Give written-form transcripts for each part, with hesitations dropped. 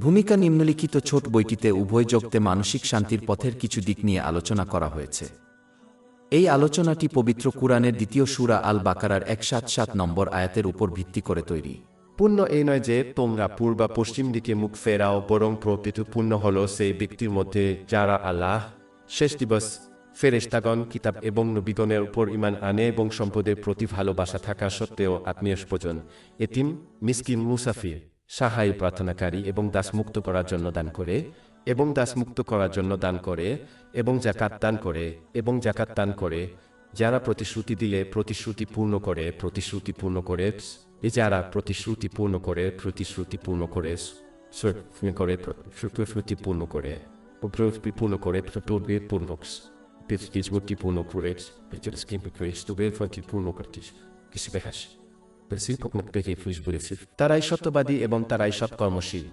ভূমিকা নিম্নলিখিত ছোট বইটিতে উভয় জগতে মানসিক শান্তির পথের কিছু দিক নিয়ে আলোচনা করা হয়েছে। এই আলোচনাটি পবিত্র কুরআনের দ্বিতীয় সূরা আল বাকারার 177 নম্বর আয়াতের উপর ভিত্তি করে তৈরি। পুণ্য এই নয় যে তোমরা পূর্ব বা পশ্চিম দিকে মুখ ফেরাও, বরং প্রকৃত পুণ্য হল সেই ব্যক্তির মধ্যে যারা আল্লাহ, শেষ দিবস, ফেরেশতাগণ, কিতাব এবং নবীগণের উপর ঈমান আনে এবং সম্পদের প্রতি ভালোবাসা থাকা সত্ত্বেও আত্মীয় স্বজন, এতিম, মিসকিন, মুসাফির, সাহায্য প্রার্থনাকারী এবং দাসমুক্ত করার জন্য দান করে এবং যাকাত দান করে যারা প্রতিশ্রুতি দিলে প্রতিশ্রুতি পূর্ণ করে যারা প্রতিশ্রুতি পূর্ণ করে তারাই সত্যবাদী এবং তারাই সৎকর্মশীল।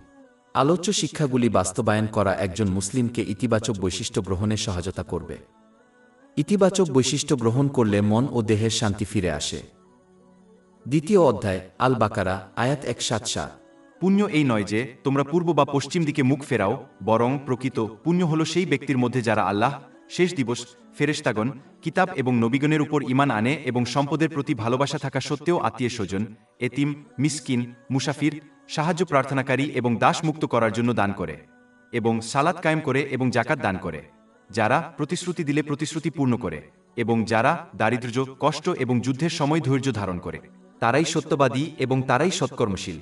আলোচ্য শিক্ষাগুলি বাস্তবায়ন করা একজন মুসলিমকে ইতিবাচক বৈশিষ্ট্য গ্রহণে সহায়তা করবে। ইতিবাচক বৈশিষ্ট্য গ্রহণ করলে মন ও দেহের শান্তি ফিরে আসে। দ্বিতীয় অধ্যায় আল বাকারা, আয়াত 177। পুণ্য এই নয় যে তোমরা পূর্ব বা পশ্চিম দিকে মুখ ফেরাও, বরং প্রকৃত পুণ্য হল সেই ব্যক্তির মধ্যে যারা আল্লাহ, শেষ দিবস, ফেরেশতাগণ, কিতাব এবং নবীগণের উপর ঈমান আনে এবং সম্পদের প্রতি ভালোবাসা থাকা সত্ত্বেও আত্মীয় স্বজন, এতিম, মিসকিন, মুসাফির, সাহায্য প্রার্থনাকারী এবং দাস মুক্ত করার জন্য দান করে এবং সালাত কায়েম করে এবং যাকাত দান করে, যারা প্রতিশ্রুতি দিলে প্রতিশ্রুতি পূর্ণ করে এবং যারা দারিদ্র্য, কষ্ট এবং যুদ্ধের সময় ধৈর্য ধারণ করে, তারাই সত্যবাদী এবং তারাই সৎকর্মশীল।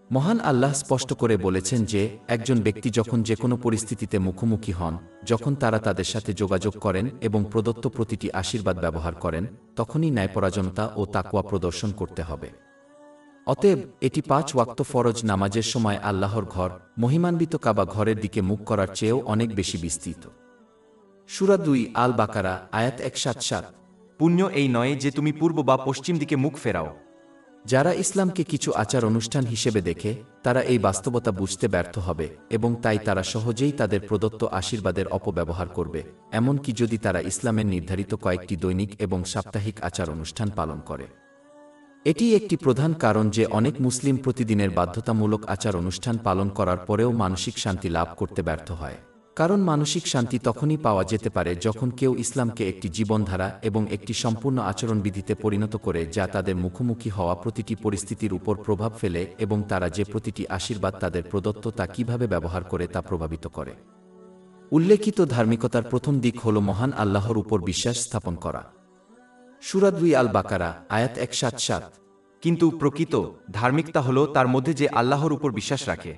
মহান আল্লাহ স্পষ্ট করে বলেছেন যে একজন ব্যক্তি যখন যে কোনো পরিস্থিতিতে মুখোমুখি হন, যখন তারা তাদের সাথে যোগাযোগ করেন এবং প্রদত্ত প্রতিটি আশীর্বাদ ব্যবহার করেন, তখনই ন্যায়পরায়ণতা ও তাকওয়া প্রদর্শন করতে হবে। অতএব এটি 5 ওয়াক্ত ফরজ নামাজের সময় আল্লাহর ঘর, মহিমান্বিত কাবা ঘরের দিকে মুখ করার চেয়েও অনেক বেশি বিস্তৃত। সূরা 2 আল বাকারা, আয়াত 177। পুণ্য এই নয় যে তুমি পূর্ব বা পশ্চিম দিকে মুখ ফেরাও। যারা ইসলামকে কিছু আচার অনুষ্ঠান হিসেবে দেখে, তারা এই বাস্তবতা বুঝতে ব্যর্থ হবে এবং তাই তারা সহজেই তাদের প্রদত্ত আশীর্বাদের অপব্যবহার করবে, এমনকি যদি তারা ইসলামের নির্ধারিত কয়েকটি দৈনিক এবং সাপ্তাহিক আচার অনুষ্ঠান পালন করে। এটি একটি প্রধান কারণ যে অনেক মুসলিম প্রতিদিনের বাধ্যতামূলক আচার অনুষ্ঠান পালন করার পরেও মানসিক শান্তি লাভ করতে ব্যর্থ হয়। কারণ মানসিক শান্তি তখনই পাওয়া যেতে পারে যখন কেউ ইসলামকে একটি জীবনধারা এবং একটি সম্পূর্ণ আচরণবিধিতে পরিণত করে, যা তাদের মুখোমুখি হওয়া প্রতিটি পরিস্থিতির উপর প্রভাব ফেলে এবং তারা যে প্রতিটি আশীর্বাদ তাদের প্রদত্ত তা কিভাবে ব্যবহার করে তা প্রভাবিত করে। উল্লেখিত ধার্মিকতার প্রথম দিক হল মহান আল্লাহর উপর বিশ্বাস স্থাপন করা। সূরা 2 আল বাকারা, আয়াত 177। কিন্তু প্রকৃত ধার্মিকতা হল তার মধ্যে যে আল্লাহর উপর বিশ্বাস রাখে।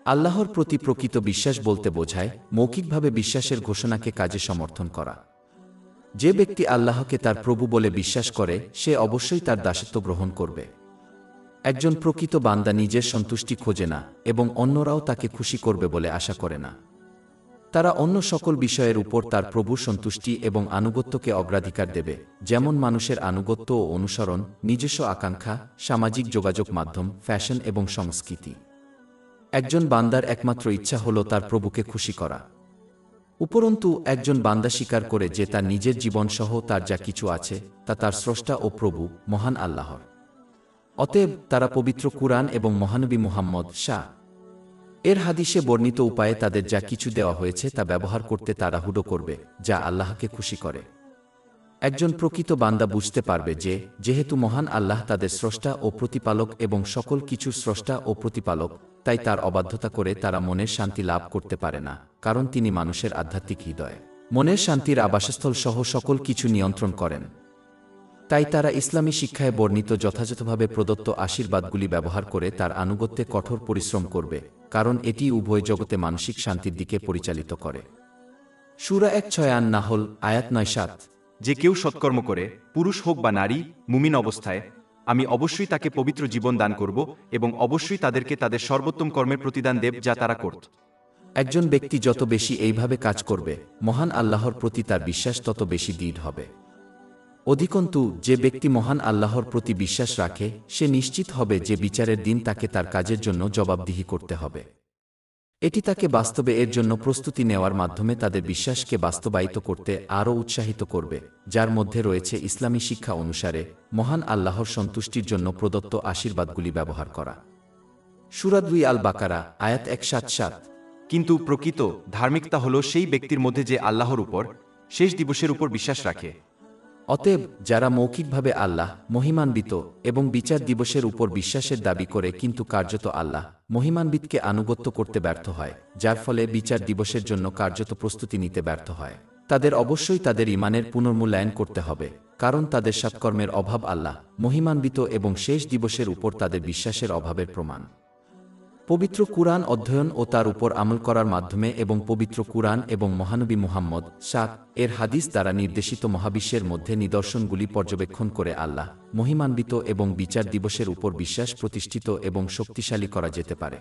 আল্লাহর প্রতি প্রকৃত বিশ্বাস বলতে বোঝায় মৌখিকভাবে বিশ্বাসের ঘোষণাকে কাজে সমর্থন করা। যে ব্যক্তি আল্লাহকে তার প্রভু বলে বিশ্বাস করে, সে অবশ্যই তার দাসত্ব গ্রহণ করবে। একজন প্রকৃত বান্দা নিজের সন্তুষ্টি খোঁজে না এবং অন্যরাও তাকে খুশি করবে বলে আশা করে না। তারা অন্য সকল বিষয়ের উপর তার প্রভুর সন্তুষ্টি এবং আনুগত্যকে অগ্রাধিকার দেবে, যেমন মানুষের আনুগত্য ও অনুসরণ, নিজস্ব আকাঙ্ক্ষা, সামাজিক যোগাযোগ মাধ্যম, ফ্যাশন এবং সংস্কৃতি। একজন বান্দার একমাত্র ইচ্ছা হল তার প্রভুকে খুশি করা। উপরন্তু একজন বান্দা স্বীকার করে যে তার নিজের জীবনসহ তার যা কিছু আছে তা তার স্রষ্টা ও প্রভু মহান আল্লাহর। অতএব তারা পবিত্র কুরআন এবং মহানবী মুহাম্মদ এর হাদিসে বর্ণিত উপায়ে তাদের যা কিছু দেওয়া হয়েছে তা ব্যবহার করতে তাড়াহুড়ো করবে, যা আল্লাহকে খুশি করে। একজন প্রকৃত বান্দা বুঝতে পারবে যে যেহেতু মহান আল্লাহ তাদের স্রষ্টা ও প্রতিপালক এবং সকল কিছুর স্রষ্টা ও প্রতিপালক, তাই তার অবাধ্যতা করে তারা মনের শান্তি লাভ করতে পারে না, কারণ তিনি মানুষের আধ্যাত্মিক হৃদয়, মনের শান্তির আবাসস্থল সহ সকল কিছু নিয়ন্ত্রণ করেন। তাই তারা ইসলামী শিক্ষায় বর্ণিত যথাযথভাবে প্রদত্ত আশীর্বাদগুলি ব্যবহার করে তার আনুগত্যে কঠোর পরিশ্রম করবে, কারণ এটি উভয় জগতে মানসিক শান্তির দিকে পরিচালিত করে। সূরা 1:6 আন নাহল, আয়াত 9-7। যে কেউ সৎকর্ম করে, পুরুষ হোক বা নারী, মুমিন অবস্থায়, আমি অবশ্যই তাকে পবিত্র জীবন দান করব এবং অবশ্যই তাদেরকে তাদের সর্বোত্তম কর্মের প্রতিদান দেব যা তারা করত। একজন ব্যক্তি যত বেশি এইভাবে কাজ করবে, মহান আল্লাহর প্রতি তার বিশ্বাস তত বেশি দৃঢ় হবে। অধিকন্তু যে ব্যক্তি মহান আল্লাহর প্রতি বিশ্বাস রাখে, সে নিশ্চিত হবে যে বিচারের দিন তাকে তার কাজের জন্য জবাবদিহি করতে হবে। এটি তাকে বাস্তবে এর জন্য প্রস্তুতি নেওয়ার মাধ্যমে তাদের বিশ্বাসকে বাস্তবায়িত করতে আরও উৎসাহিত করবে, যার মধ্যে রয়েছে ইসলামী শিক্ষা অনুসারে মহান আল্লাহর সন্তুষ্টির জন্য প্রদত্ত আশীর্বাদগুলি ব্যবহার করা। সূরা 2 আল বাকারা আয়াত 177। কিন্তু প্রকৃত ধার্মিকতা হল সেই ব্যক্তির মধ্যে যে আল্লাহর উপর শেষ দিবসের উপর বিশ্বাস রাখে। অতএব যারা মৌখিকভাবে আল্লাহ মহিমান্বিত এবং বিচার দিবসের উপর বিশ্বাসের দাবি করে কিন্তু কার্যত আল্লাহ মহিমান্বিতকে আনুগত্য করতে ব্যর্থ হয়, যার ফলে বিচার দিবসের জন্য কার্যত প্রস্তুতি নিতে ব্যর্থ হয়, তাদের অবশ্যই তাদের ঈমানের পুনর্মূল্যায়ন করতে হবে, কারণ তাদের সৎকর্মের অভাব আল্লাহ মহিমান্বিত এবং শেষ দিবসের উপর তাদের বিশ্বাসের অভাবের প্রমাণ। পবিত্র কুরআন অধ্যয়ন ও তার উপর আমল করার মাধ্যমে এবং পবিত্র কুরআন এবং মহানবী মুহাম্মদ এর হাদিস দ্বারা নির্দেশিত মহাবিশ্বের মধ্যে নিদর্শনগুলি পর্যবেক্ষণ করে আল্লাহ মহিমান্বিত এবং বিচার দিবসের উপর বিশ্বাস প্রতিষ্ঠিত এবং শক্তিশালী করা যেতে পারে।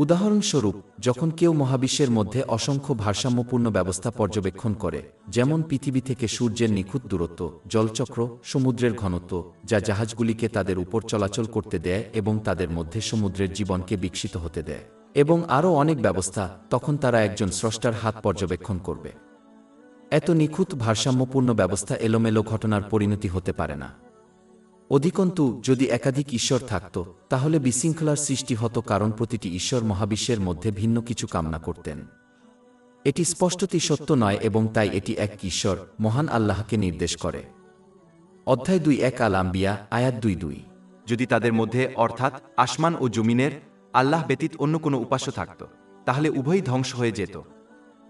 উদাহরণস্বরূপ, যখন কেউ মহাবিশ্বের মধ্যে অসংখ্য ভারসাম্যপূর্ণ ব্যবস্থা পর্যবেক্ষণ করে, যেমন পৃথিবী থেকে সূর্যের নিখুঁত দূরত্ব, জলচক্র, সমুদ্রের ঘনত্ব যা জাহাজগুলিকে তাদের উপর চলাচল করতে দেয় এবং তাদের মধ্যে সমুদ্রের জীবনকে বিকশিত হতে দেয়, এবং আরও অনেক ব্যবস্থা, তখন তারা একজন স্রষ্টার হাত পর্যবেক্ষণ করবে। এত নিখুঁত ভারসাম্যপূর্ণ ব্যবস্থা এলোমেলো ঘটনার পরিণতি হতে পারে না। অধিকন্তু যদি একাধিক ঈশ্বর থাকত, তাহলে বিশৃঙ্খলার সৃষ্টি হতো, কারণ প্রতিটি ঈশ্বর মহাবিশ্বের মধ্যে ভিন্ন কিছু কামনা করতেন। এটি স্পষ্টতই সত্য নয় এবং তাই এটি এক ঈশ্বর মহান আল্লাহকে নির্দেশ করে। অধ্যায় 2 আল আম্বিয়া আয়াত 2। যদি তাদের মধ্যে অর্থাৎ আসমান ও জমিনের আল্লাহ ব্যতীত অন্য কোনো উপাস্য থাকত, তাহলে উভয়ই ধ্বংস হয়ে যেত।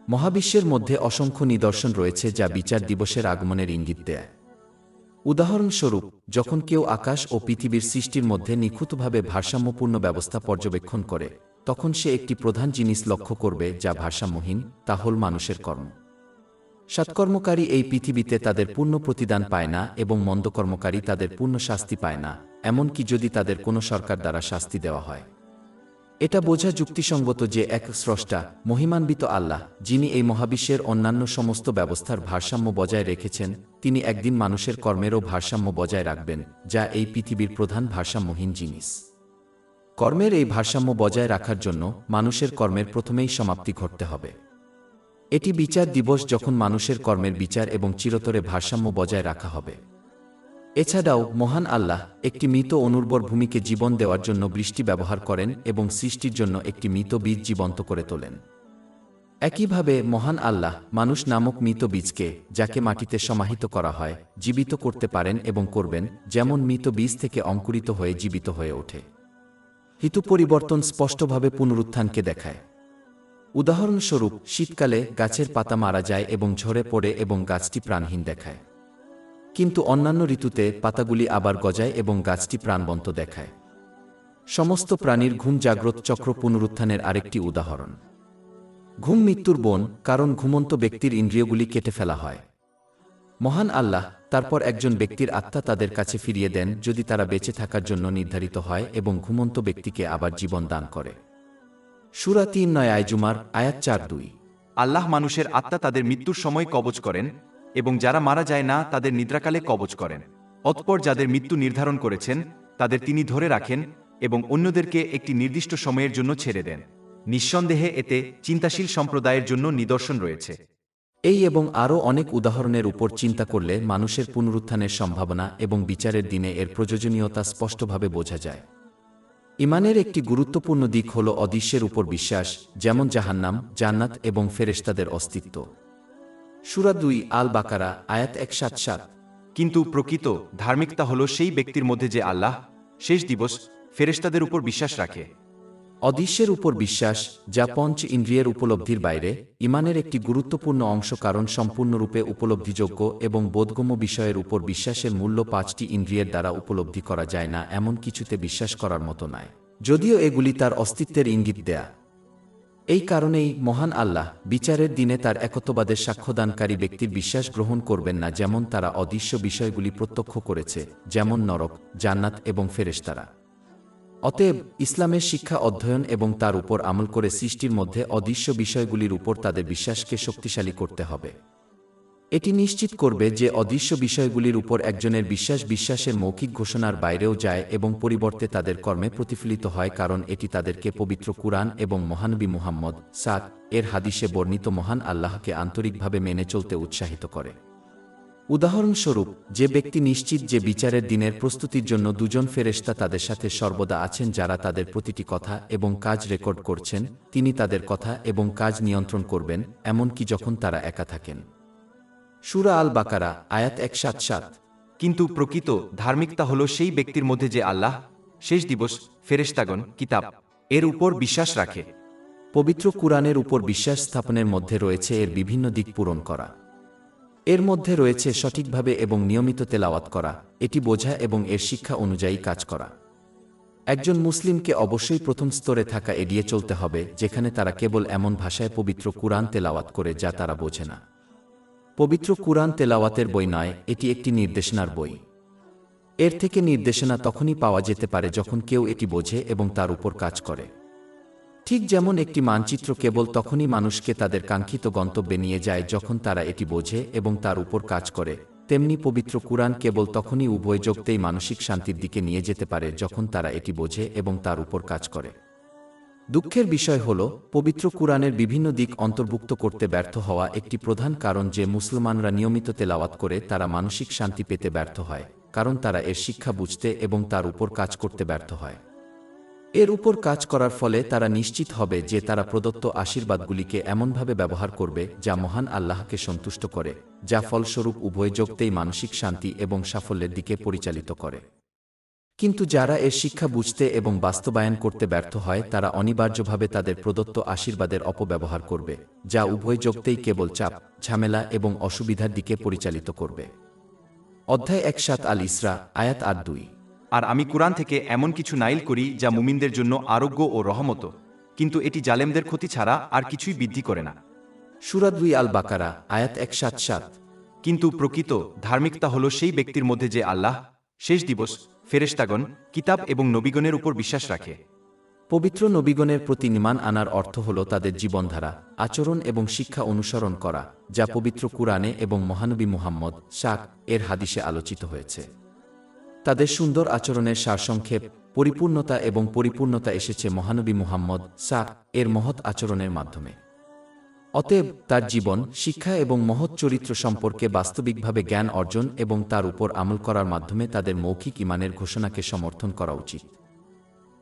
মহাবিশ্বের মধ্যে অসংখ্য নিদর্শন রয়েছে যা বিচার দিবসের আগমনের ইঙ্গিত দেয়। উদাহরণস্বরূপ, যখন কেউ আকাশ ও পৃথিবীর সৃষ্টির মধ্যে নিখুঁতভাবে ভারসাম্যপূর্ণ ব্যবস্থা পর্যবেক্ষণ করে, তখন সে একটি প্রধান জিনিস লক্ষ্য করবে যা ভারসাম্যহীন, তা হল মানুষের কর্ম। সৎকর্মকারী এই পৃথিবীতে তাদের পূর্ণ প্রতিদান পায় না এবং মন্দকর্মকারী তাদের পূর্ণ শাস্তি পায় না, এমনকি যদি তাদের কোনো সরকার দ্বারা শাস্তি দেওয়া হয়। এটা বোঝা যুক্তিসঙ্গত যে এক স্রষ্টা মহিমান্বিত আল্লাহ, যিনি এই মহাবিশ্বের অন্যান্য সমস্ত ব্যবস্থার ভারসাম্য বজায় রেখেছেন, তিনি একদিন মানুষের কর্মেরও ভারসাম্য বজায় রাখবেন, যা এই পৃথিবীর প্রধান ভারসাম্যহীন জিনিস। কর্মের এই ভারসাম্য বজায় রাখার জন্য মানুষের কর্মের প্রথমেই সমাপ্তি ঘটতে হবে। এটি বিচার দিবস, যখন মানুষের কর্মের বিচার এবং চিরতরে ভারসাম্য বজায় রাখা হবে। এছাড়াও মহান আল্লাহ একটি মৃত অনুর্বর ভূমিকে জীবন দেওয়ার জন্য বৃষ্টি ব্যবহার করেন এবং সৃষ্টির জন্য একটি মৃত বীজ জীবন্ত করে তোলেন। একইভাবে মহান আল্লাহ মানুষ নামক মৃত বীজকে, যাকে মাটিতে সমাহিত করা হয়, জীবিত করতে পারেন এবং করবেন, যেমন মৃত বীজ থেকে অঙ্কুরিত হয়ে জীবিত হয়ে ওঠে। ঋতু পরিবর্তন স্পষ্টভাবে পুনরুত্থানকে দেখায়। উদাহরণস্বরূপ, শীতকালে গাছের পাতা মারা যায় এবং ঝরে পড়ে এবং গাছটি প্রাণহীন দেখায়, কিন্তু অন্যান্য ঋতুতে পাতাগুলি আবার গজায় এবং গাছটি প্রাণবন্ত দেখায়। সমস্ত প্রাণীর ঘুম জাগ্রত চক্র পুনরুত্থানের আরেকটি উদাহরণ। ঘুম মৃত্যুর বোন, কারণ ঘুমন্ত ব্যক্তির ইন্দ্রিয়গুলি কেটে ফেলা হয়। মহান আল্লাহ তারপর একজন ব্যক্তির আত্মা তাদের কাছে ফিরিয়ে দেন যদি তারা বেঁচে থাকার জন্য নির্ধারিত হয় এবং ঘুমন্ত ব্যক্তিকে আবার জীবন দান করে। সূরা 3 আয় জুমার আয়াত 4-2। আল্লাহ মানুষের আত্মা তাদের মৃত্যুর সময় কবজ করেন এবং যারা মারা যায় না তাদের নিদ্রাকালে কবজ করেন। অতঃপর যাদের মৃত্যু নির্ধারণ করেছেন তাদের তিনি ধরে রাখেন এবং অন্যদেরকে একটি নির্দিষ্ট সময়ের জন্য ছেড়ে দেন। নিঃসন্দেহে এতে চিন্তাশীল সম্প্রদায়ের জন্য নিদর্শন রয়েছে। এই এবং আরও অনেক উদাহরণের উপর চিন্তা করলে মানুষের পুনরুত্থানের সম্ভাবনা এবং বিচারের দিনে এর প্রয়োজনীয়তা স্পষ্টভাবে বোঝা যায়। ঈমানের একটি গুরুত্বপূর্ণ দিক হল অদৃশ্যের উপর বিশ্বাস, যেমন জাহান্নাম, জান্নাত এবং ফেরেশতাদের অস্তিত্ব। সূরা 2 আল বাকারা আয়াত 177। কিন্তু প্রকৃত ধার্মিকতা হল সেই ব্যক্তির মধ্যে যে আল্লাহ শেষ দিবস ফেরেশতাদের উপর বিশ্বাস রাখে। অদৃশ্যের উপর বিশ্বাস, যা পঞ্চ ইন্দ্রিয়ের উপলব্ধির বাইরে, ঈমানের একটি গুরুত্বপূর্ণ অংশ, কারণ সম্পূর্ণরূপে উপলব্ধিযোগ্য এবং বোধগম্য বিষয়ের উপর বিশ্বাসের মূল্য 5টি ইন্দ্রিয়ের দ্বারা উপলব্ধি করা যায় না এমন কিছুতে বিশ্বাস করার মতো নয়, যদিও এগুলি তার অস্তিত্বের ইঙ্গিত দেয়া। এই কারণেই মহান আল্লাহ বিচারের দিনে তার একত্ববাদের সাক্ষ্যদানকারী ব্যক্তির বিশ্বাস গ্রহণ করবেন না, যেমন তারা অদৃশ্য বিষয়গুলি প্রত্যক্ষ করেছে, যেমন নরক, জান্নাত এবং ফেরেশতারা। অতএব ইসলামের শিক্ষা অধ্যয়ন এবং তার উপর আমল করে সৃষ্টির মধ্যে অদৃশ্য বিষয়গুলির উপর তাদের বিশ্বাসকে শক্তিশালী করতে হবে। এটি নিশ্চিত করবে যে অদৃশ্য বিষয়গুলির উপর একজনের বিশ্বাস বিশ্বাসের মৌখিক ঘোষণার বাইরেও যায় এবং পরিবর্তে তাদের কর্মে প্রতিফলিত হয়, কারণ এটি তাদেরকে পবিত্র কুরআন এবং মহানবী মুহাম্মদ এর হাদিসে বর্ণিত মহান আল্লাহকে আন্তরিকভাবে মেনে চলতে উৎসাহিত করে। উদাহরণস্বরূপ, যে ব্যক্তি নিশ্চিত যে বিচারের দিনের প্রস্তুতির জন্য দুজন ফেরেশতা তাদের সাথে সর্বদা আছেন যারা তাদের প্রতিটি কথা এবং কাজ রেকর্ড করছেন, তিনি তাদের কথা এবং কাজ নিয়ন্ত্রণ করবেন, এমনকি যখন তারা একা থাকেন। সূরা আল বাকারা, আয়াত 177। কিন্তু প্রকৃত ধার্মিকতা হল সেই ব্যক্তির মধ্যে যে আল্লাহ, শেষ দিবস, ফেরেশতাগণ, কিতাব এর উপর বিশ্বাস রাখে। পবিত্র কুরআনের উপর বিশ্বাস স্থাপনের মধ্যে রয়েছে এর বিভিন্ন দিক পূরণ করা। এর মধ্যে রয়েছে সঠিকভাবে এবং নিয়মিত তেলাওয়াত করা, এটি বোঝা এবং এর শিক্ষা অনুযায়ী কাজ করা। একজন মুসলিমকে অবশ্যই প্রথম স্তরে থাকা এড়িয়ে চলতে হবে যেখানে তারা কেবল এমন ভাষায় পবিত্র কুরআন তেলাওয়াত করে যা তারা বোঝে না। পবিত্র কুরআন তেলাওয়াতের বই নয়, এটি একটি নির্দেশনার বই। এর থেকে নির্দেশনা তখনই পাওয়া যেতে পারে যখন কেউ এটি বোঝে এবং তার উপর কাজ করে। ঠিক যেমন একটি মানচিত্র কেবল তখনই মানুষকে তাদের কাঙ্ক্ষিত গন্তব্যে নিয়ে যায় যখন তারা এটি বোঝে এবং তার উপর কাজ করে, তেমনি পবিত্র কুরআন কেবল তখনই উভয় জগতেই মানসিক শান্তির দিকে নিয়ে যেতে পারে যখন তারা এটি বোঝে এবং তার উপর কাজ করে। দুঃখের বিষয় হল, পবিত্র কুরআনের বিভিন্ন দিক অন্তর্ভুক্ত করতে ব্যর্থ হওয়া একটি প্রধান কারণ যে মুসলমানরা নিয়মিত তেলাওয়াত করে তারা মানসিক শান্তি পেতে ব্যর্থ হয়, কারণ তারা এর শিক্ষা বুঝতে এবং তার উপর কাজ করতে ব্যর্থ হয়। এর উপর কাজ করার ফলে তারা নিশ্চিত হবে যে তারা প্রদত্ত আশীর্বাদগুলিকে এমনভাবে ব্যবহার করবে যা মহান আল্লাহকে সন্তুষ্ট করে, যা ফলস্বরূপ উভয় জগতেই মানসিক শান্তি এবং সাফল্যের দিকে পরিচালিত করে। কিন্তু যারা এর শিক্ষা বুঝতে এবং বাস্তবায়ন করতে ব্যর্থ হয় তারা অনিবার্যভাবে তাদের প্রদত্ত আশীর্বাদের অপব্যবহার করবে, যা উভয় জগতেই কেবল চাপ, ঝামেলা এবং অসুবিধার দিকে পরিচালিত করবে। অধ্যায় ১৭ আল ইসরা, আয়াত ৮-২। আর আমি কুরআন থেকে এমন কিছু নাইল করি যা মুমিনদের জন্য আরোগ্য ও রহমত, কিন্তু এটি জালেমদের ক্ষতি ছাড়া আর কিছুই বৃদ্ধি করে না। সূরা ২ আল বাকারা, আয়াত ১৭৭। কিন্তু প্রকৃত ধার্মিকতা হল সেই ব্যক্তির মধ্যে যে আল্লাহ, শেষ দিবস, ফেরেশতাগণ, কিতাব এবং নবীগণের উপর বিশ্বাস রাখে। পবিত্র নবীগণের প্রতি ঈমান আনার অর্থ হল তাদের জীবনধারা, আচরণ এবং শিক্ষা অনুসরণ করা, যা পবিত্র কুরআনে এবং মহানবী মুহাম্মদ এর হাদিসে আলোচিত হয়েছে। তাদের সুন্দর আচরণের সারসংক্ষেপ, পরিপূর্ণতা এবং পরিপূর্ণতা এসেছে মহানবী মুহাম্মদ এর মহৎ আচরণের মাধ্যমে। অতএব তার জীবন, শিক্ষা এবং মহৎ চরিত্র সম্পর্কে বাস্তবিকভাবে জ্ঞান অর্জন এবং তার উপর আমল করার মাধ্যমে তাদের মৌখিক ঈমানের ঘোষণাকে সমর্থন করা উচিত।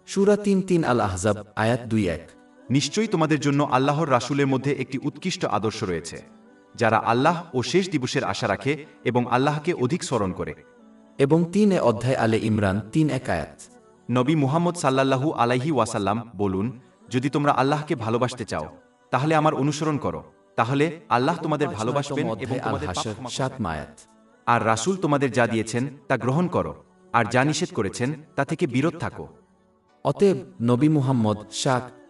সূরা ৩ আল আহজাব, আয়াত ২-১। নিশ্চয়ই তোমাদের জন্য আল্লাহর রাসূলের মধ্যে একটি উৎকৃষ্ট আদর্শ রয়েছে, যারা আল্লাহ ও শেষ দিবসের আশা রাখে এবং আল্লাহকে অধিক স্মরণ করে। এবং ৩ অধ্যায় আলে ইমরান ৩-১ আয়াত। নবী মুহাম্মদ সাল্লাল্লাহু আলাইহি ওয়াসাল্লাম বলুন, যদি তোমরা আল্লাহকে ভালোবাসতে চাও তাহলে আমার অনুসরণ করো, তাহলে আল্লাহ তোমাদের ভালোবাসবেন এবং তোমাদের পাপ ক্ষমা করবেন। ৭ আয়াত। আর রাসূল তোমাদের যা দিয়েছেন তা গ্রহণ করো, আর যা নিষেধ করেছেন তা থেকে বিরত থাকো। অতএব নবী মুহাম্মদ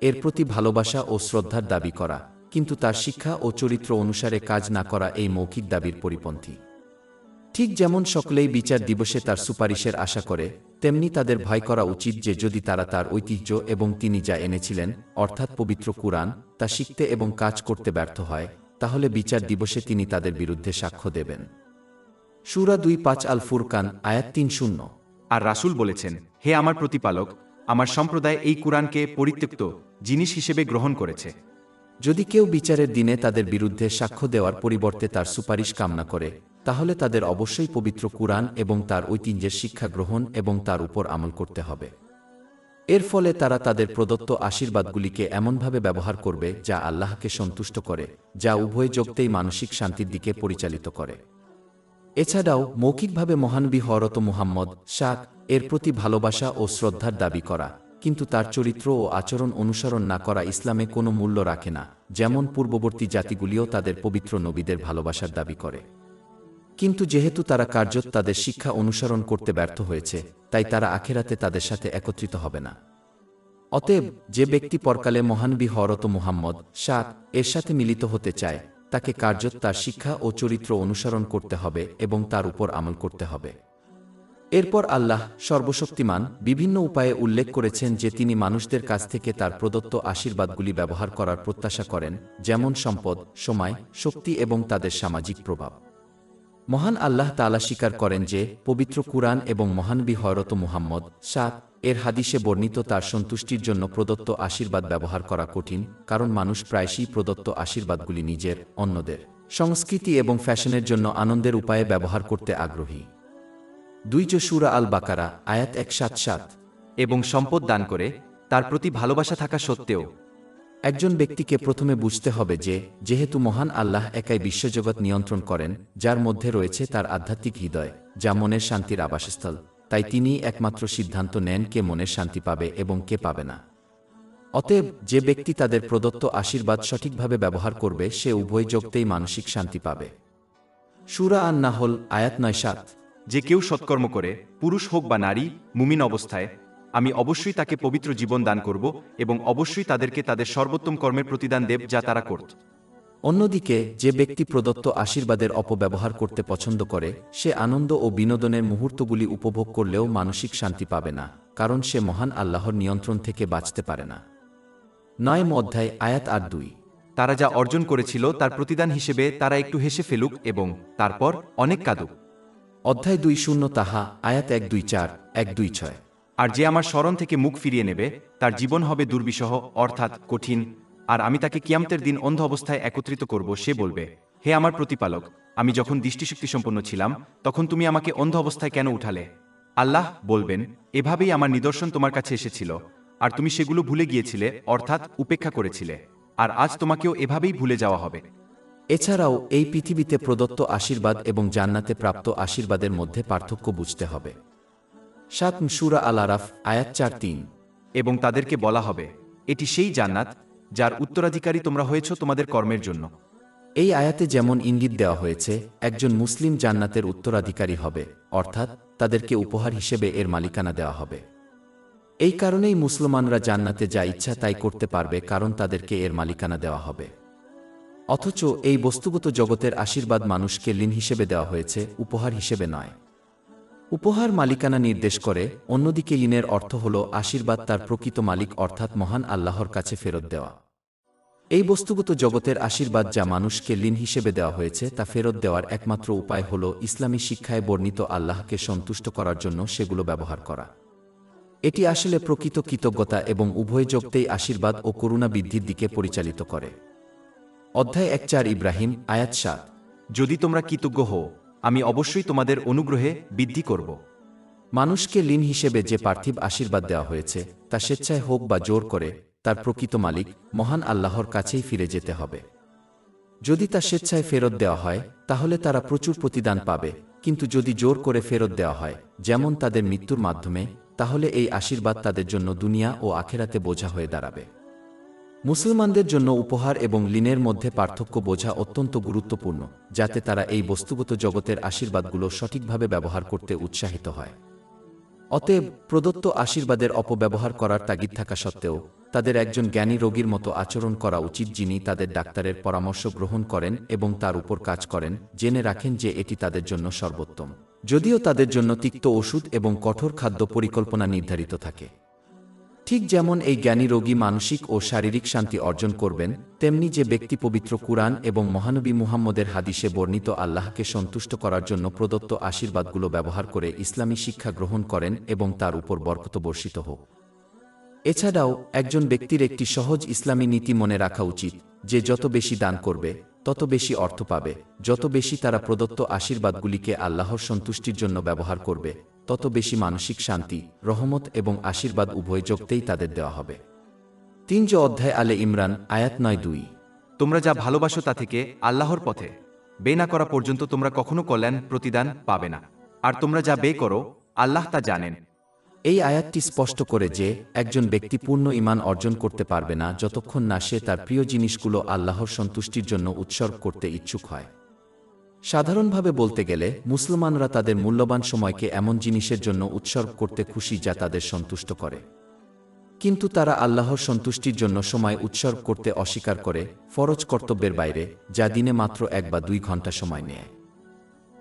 এর প্রতি ভালোবাসা ও শ্রদ্ধার দাবি করা, কিন্তু তার শিক্ষা ও চরিত্র অনুসারে কাজ না করা এই মৌখিক দাবির পরিপন্থী। ঠিক যেমন সকলেই বিচার দিবসে তার সুপারিশের আশা করে, তেমনি তাদের ভয় করা উচিত যে যদি তারা তার ঐতিহ্য এবং তিনি যা এনেছিলেন, অর্থাৎ পবিত্র কুরআন, তা শিখতে এবং কাজ করতে ব্যর্থ হয়, তাহলে বিচার দিবসে তিনি তাদের বিরুদ্ধে সাক্ষ্য দেবেন। সূরা ২-৫ আল ফুরকান, আয়াত ৩-০। আর রাসূল বলেছেন, হে আমার প্রতিপালক, আমার সম্প্রদায় এই কুরআনকে পরিত্যক্ত জিনিস হিসেবে গ্রহণ করেছে। যদি কেউ বিচারের দিনে তাদের বিরুদ্ধে সাক্ষ্য দেওয়ার পরিবর্তে তার সুপারিশ কামনা করে, তাহলে তাদের অবশ্যই পবিত্র কুরআন এবং তার ঐতিহ্যের শিক্ষা গ্রহণ এবং তার উপর আমল করতে হবে। এর ফলে তারা তাদের প্রদত্ত আশীর্বাদগুলিকে এমনভাবে ব্যবহার করবে যা আল্লাহকে সন্তুষ্ট করে, যা উভয় জগতেই মানসিক শান্তির দিকে পরিচালিত করে। এছাড়াও মৌখিকভাবে মহানবী হযরত মুহাম্মদ এর প্রতি ভালোবাসা ও শ্রদ্ধার দাবি করা, কিন্তু তার চরিত্র ও আচরণ অনুসরণ না করা ইসলামে কোনো মূল্য রাখে না, যেমন পূর্ববর্তী জাতিগুলিও তাদের পবিত্র নবীদের ভালোবাসার দাবি করে। কিন্তু যেহেতু তারা কার্যত তাদের শিক্ষা অনুসরণ করতে ব্যর্থ হয়েছে, তাই তারা আখিরাতে তাদের সাথে একত্রিত হবে না। অতএব যে ব্যক্তি পরকালে মহানবী হযরত মুহাম্মদ এর সাথে মিলিত হতে চায়, তাকে কার্যত তার শিক্ষা ও চরিত্র অনুসরণ করতে হবে এবং তার উপর আমল করতে হবে। এরপর আল্লাহ সর্বশক্তিমান বিভিন্ন উপায়ে উল্লেখ করেছেন যে তিনি মানুষদের কাছ থেকে তার প্রদত্ত আশীর্বাদগুলি ব্যবহার করার প্রত্যাশা করেন, যেমন সম্পদ, সময়, শক্তি এবং তাদের সামাজিক প্রভাব। মহান আল্লাহ তাআলা স্বীকার করেন যে পবিত্র কুরআন এবং মহানবী হযরত মুহাম্মদ এর হাদিসে বর্ণিত তার সন্তুষ্টির জন্য প্রদত্ত আশীর্বাদ ব্যবহার করা কঠিন, কারণ মানুষ প্রায়শই প্রদত্ত আশীর্বাদগুলি নিজের, অন্যদের, সংস্কৃতি এবং ফ্যাশনের জন্য আনন্দের উপায়ে ব্যবহার করতে আগ্রহী। 2 সূরা আল বাকারা আয়াত 177। এবং সম্পদ দান করে তার প্রতি ভালোবাসা থাকা সত্ত্বেও একজন ব্যক্তিকে প্রথমে বুঝতে হবে যে যেহেতু মহান আল্লাহ একাই বিশ্বজগৎ নিয়ন্ত্রণ করেন, যার মধ্যে রয়েছে তার আধ্যাত্মিক হৃদয়, যা মনের শান্তির আবাসস্থল, তাই তিনিই একমাত্র সিদ্ধান্ত নেন কে মনের শান্তি পাবে এবং কে পাবে না। অতএব যে ব্যক্তি তাদের প্রদত্ত আশীর্বাদ সঠিকভাবে ব্যবহার করবে সে উভয় জগতেই মানসিক শান্তি পাবে। সূরা আন-নাহল আয়াত 9-7। যে কেউ সৎকর্ম করে, পুরুষ হোক বা নারী, মুমিন অবস্থায়, আমি অবশ্যই তাকে পবিত্র জীবন দান করব এবং অবশ্যই তাদেরকে তাদের সর্বোত্তম কর্মের প্রতিদান দেব যা তারা করত। অন্যদিকে যে ব্যক্তি প্রদত্ত আশীর্বাদের অপব্যবহার করতে পছন্দ করে সে আনন্দ ও বিনোদনের মুহূর্তগুলি উপভোগ করলেও মানসিক শান্তি পাবে না, কারণ সে মহান আল্লাহর নিয়ন্ত্রণ থেকে বাঁচতে পারে না। 9 অধ্যায় আয়াত 8-2। তারা যা অর্জন করেছিল তার প্রতিদান হিসেবে তারা একটু হেসে ফেলুক এবং তারপর অনেক কাঁদুক। অধ্যায় 20 তাহা আয়াত 1-2-4, 1-2-6। আর যে আমার স্মরণ থেকে মুখ ফিরিয়ে নেবে তার জীবন হবে দুর্বিষহ অর্থাৎ কঠিন, আর আমি তাকে কিয়ামতের দিন অন্ধ অবস্থায় একত্রিত করব। সে বলবে, হে আমার প্রতিপালক, আমি যখন দৃষ্টিশক্তি সম্পন্ন ছিলাম তখন তুমি আমাকে অন্ধ অবস্থায় কেন উঠালে? আল্লাহ বলবেন, এভাবেই আমার নিদর্শন তোমার কাছে এসেছিল আর তুমি সেগুলো ভুলে গিয়েছিলে অর্থাৎ উপেক্ষা করেছিলে, আর আজ তোমাকেও এভাবেই ভুলে যাওয়া হবে। এছাড়াও এই পৃথিবীতে প্রদত্ত আশীর্বাদ এবং জান্নাতে প্রাপ্ত আশীর্বাদের মধ্যে পার্থক্য বুঝতে হবে। 7 সূরা আল আরাফ আয়াত 4-3। এবং তাদেরকে বলা হবে, এটি সেই জান্নাত যার উত্তরাধিকারী তোমরা হয়েছ তোমাদের কর্মের জন্য। এই আয়াতে যেমন ইঙ্গিত দেওয়া হয়েছে একজন মুসলিম জান্নাতের উত্তরাধিকারী হবে, অর্থাৎ তাদেরকে উপহার হিসেবে এর মালিকানা দেওয়া হবে। এই কারণেই মুসলমানরা জান্নাতে যা ইচ্ছা তাই করতে পারবে, কারণ তাদেরকে এর মালিকানা দেওয়া হবে। অথচ এই বস্তুগত জগতের আশীর্বাদ মানুষকে ঋণ হিসেবে দেওয়া হয়েছে, উপহার হিসেবে নয়। উপহার মালিকানা নির্দেশ করে, অন্যদিকে ঋণের অর্থ হল আশীর্বাদ তার প্রকৃত মালিক অর্থাৎ মহান আল্লাহর কাছে ফেরত দেওয়া। এই বস্তুগত জগতের আশীর্বাদ যা মানুষকে ঋণ হিসেবে দেওয়া হয়েছে তা ফেরত দেওয়ার একমাত্র উপায় হল ইসলামী শিক্ষায় বর্ণিত আল্লাহকে সন্তুষ্ট করার জন্য সেগুলো ব্যবহার করা। এটি আসলে প্রকৃত কৃতজ্ঞতা এবং উভয় জগতেই আশীর্বাদ ও করুণা বৃদ্ধির দিকে পরিচালিত করে। অধ্যায় 1-4 ইব্রাহিম আয়াত 7। যদি তোমরা কৃতজ্ঞ হও আমি অবশ্যই তোমাদের অনুগ্রহে বৃদ্ধি করব। মানুষকে ঋণ হিসেবে যে পার্থিব আশীর্বাদ দেওয়া হয়েছে তা স্বেচ্ছায় হোক বা জোর করে তার প্রকৃত মালিক মহান আল্লাহর কাছেই ফিরে যেতে হবে। যদি তা স্বেচ্ছায় ফেরত দেওয়া হয় তাহলে তারা প্রচুর প্রতিদান পাবে, কিন্তু যদি জোর করে ফেরত দেওয়া হয় যেমন তাদের মৃত্যুর মাধ্যমে, তাহলে এই আশীর্বাদ তাদের জন্য দুনিয়া ও আখেরাতে বোঝা হয়ে দাঁড়াবে। মুসলমানদের জন্য উপহার এবং ঋণের মধ্যে পার্থক্য বোঝা অত্যন্ত গুরুত্বপূর্ণ, যাতে তারা এই বস্তুগত জগতের আশীর্বাদগুলো সঠিকভাবে ব্যবহার করতে উৎসাহিত হয়। অতএব প্রদত্ত আশীর্বাদের অপব্যবহার করার তাগিদ থাকা সত্ত্বেও তাদের একজন জ্ঞানী রোগীর মতো আচরণ করা উচিত, যিনি তাদের ডাক্তারের পরামর্শ গ্রহণ করেন এবং তার উপর কাজ করেন, জেনে রাখেন যে এটি তাদের জন্য সর্বোত্তম, যদিও তাদের জন্য তিক্ত ওষুধ এবং কঠোর খাদ্য পরিকল্পনা নির্ধারিত থাকে। ঠিক যেমন এই জ্ঞানী রোগী মানসিক ও শারীরিক শান্তি অর্জন করবেন, তেমনি যে ব্যক্তি পবিত্র কুরআন এবং মহানবী মুহাম্মদের হাদিসে বর্ণিত আল্লাহকে সন্তুষ্ট করার জন্য প্রদত্ত আশীর্বাদগুলো ব্যবহার করে ইসলামী শিক্ষা গ্রহণ করেন এবং তার উপর বরকত বর্ষিত হোক। এছাড়াও একজন ব্যক্তির একটি সহজ ইসলামী নীতি মনে রাখা উচিত যে যত বেশি দান করবে তত বেশি অর্থ পাবে, যত বেশি তারা প্রদত্ত আশীর্বাদগুলিকে আল্লাহর সন্তুষ্টির জন্য ব্যবহার করবে তত বেশি মানসিক শান্তি, রহমত এবং আশীর্বাদ উভয় জগতেই তাদের দেওয়া হবে। 3 অধ্যায় আলে ইমরান আয়াত 9-2। তোমরা যা ভালোবাসো তা থেকে আল্লাহর পথে ব্যয় না করা পর্যন্ত তোমরা কখনো কল্যাণ প্রতিদান পাবে না, আর তোমরা যা ব্যয় করো আল্লাহ তা জানেন। এই আয়াতটি স্পষ্ট করে যে একজন ব্যক্তি পূর্ণ ঈমান অর্জন করতে পারবে না যতক্ষণ না সে তার প্রিয় জিনিসগুলো আল্লাহর সন্তুষ্টির জন্য উৎসর্গ করতে ইচ্ছুক হয়। সাধারণভাবে বলতে গেলে মুসলমানরা তাদের মূল্যবান সময়কে এমন জিনিসের জন্য উৎসর্গ করতে খুশি যা তাদের সন্তুষ্ট করে, কিন্তু তারা আল্লাহর সন্তুষ্টির জন্য সময় উৎসর্গ করতে অস্বীকার করে, ফরজ কর্তব্যের বাইরে, যা দিনে মাত্র 1 বা 2 ঘন্টা সময় নেয়।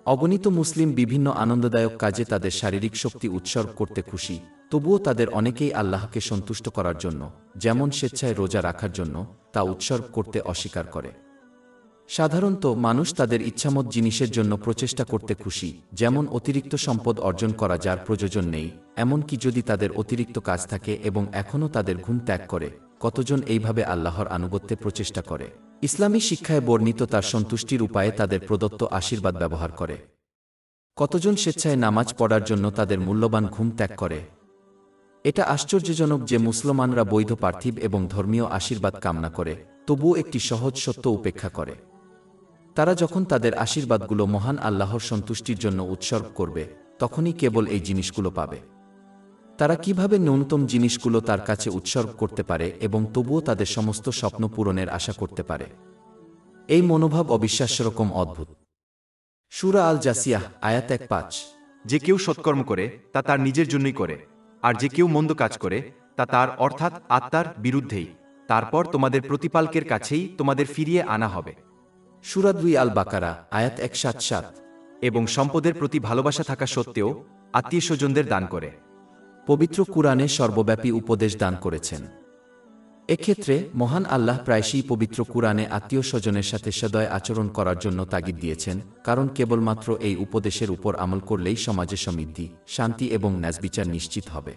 অগণিত মুসলিম বিভিন্ন আনন্দদায়ক কাজে তাদের শারীরিক শক্তি উৎসর্গ করতে খুশি, তবুও তাদের অনেকেই আল্লাহকে সন্তুষ্ট করার জন্য, যেমন স্বেচ্ছায় রোজা রাখার জন্য, তা উৎসর্গ করতে অস্বীকার করে। সাধারণত মানুষ তাদের ইচ্ছামত জিনিসের জন্য প্রচেষ্টা করতে খুশি, যেমন অতিরিক্ত সম্পদ অর্জন করা যার প্রয়োজন নেই, এমনকি যদি তাদের অতিরিক্ত কাজ থাকে এবং এখনও তাদের ঘুম ত্যাগ করে। কতজন এইভাবে আল্লাহর আনুগত্যে প্রচেষ্টা করে, ইসলামী শিক্ষায় বর্ণিত তার সন্তুষ্টির উপায়ে তাদের প্রদত্ত আশীর্বাদ ব্যবহার করে। কতজন স্বেচ্ছায় নামাজ পড়ার জন্য তাদের মূল্যবান ঘুম ত্যাগ করে। এটা আশ্চর্যজনক যে মুসলমানরা বৈধ পার্থিব এবং ধর্মীয় আশীর্বাদ কামনা করে, তবুও একটি সহজ সত্য উপেক্ষা করে। তারা যখন তাদের আশীর্বাদগুলো মহান আল্লাহর সন্তুষ্টির জন্য উৎসর্গ করবে, তখনই কেবল এই জিনিসগুলো পাবে। তারা কিভাবে ন্যূনতম জিনিসগুলো তার কাছে উৎসর্গ করতে পারে এবং তবুও তাদের সমস্ত স্বপ্ন পূরণের আশা করতে পারে? এই মনোভাব অবিশ্বাস্যরকম অদ্ভুত। সূরা আল জাসিয়াহ, আয়াত ১-৫। যে কেউ সৎকর্ম করে তা তার নিজের জন্যই করে, আর যে কেউ মন্দ কাজ করে তা তার অর্থাৎ আত্মার বিরুদ্ধেই, তারপর তোমাদের প্রতিপালকের কাছেই তোমাদের ফিরিয়ে আনা হবে। সূরা ২ আল বাকারা, আয়াত ১৭৭। এবং সম্পদের প্রতি ভালোবাসা থাকা সত্ত্বেও আত্মীয়স্বজনদের দান করে। পবিত্র কুরআনে সর্বব্যাপী উপদেশ দান করেছেন। এক্ষেত্রে মহান আল্লাহ প্রায়শই পবিত্র কুরআনে আত্মীয় স্বজনের সাথে সদয় আচরণ করার জন্য তাগিদ দিয়েছেন, কারণ কেবলমাত্র এই উপদেশের উপর আমল করলেই সমাজে সমৃদ্ধি, শান্তি এবং ন্যায়বিচার নিশ্চিত হবে।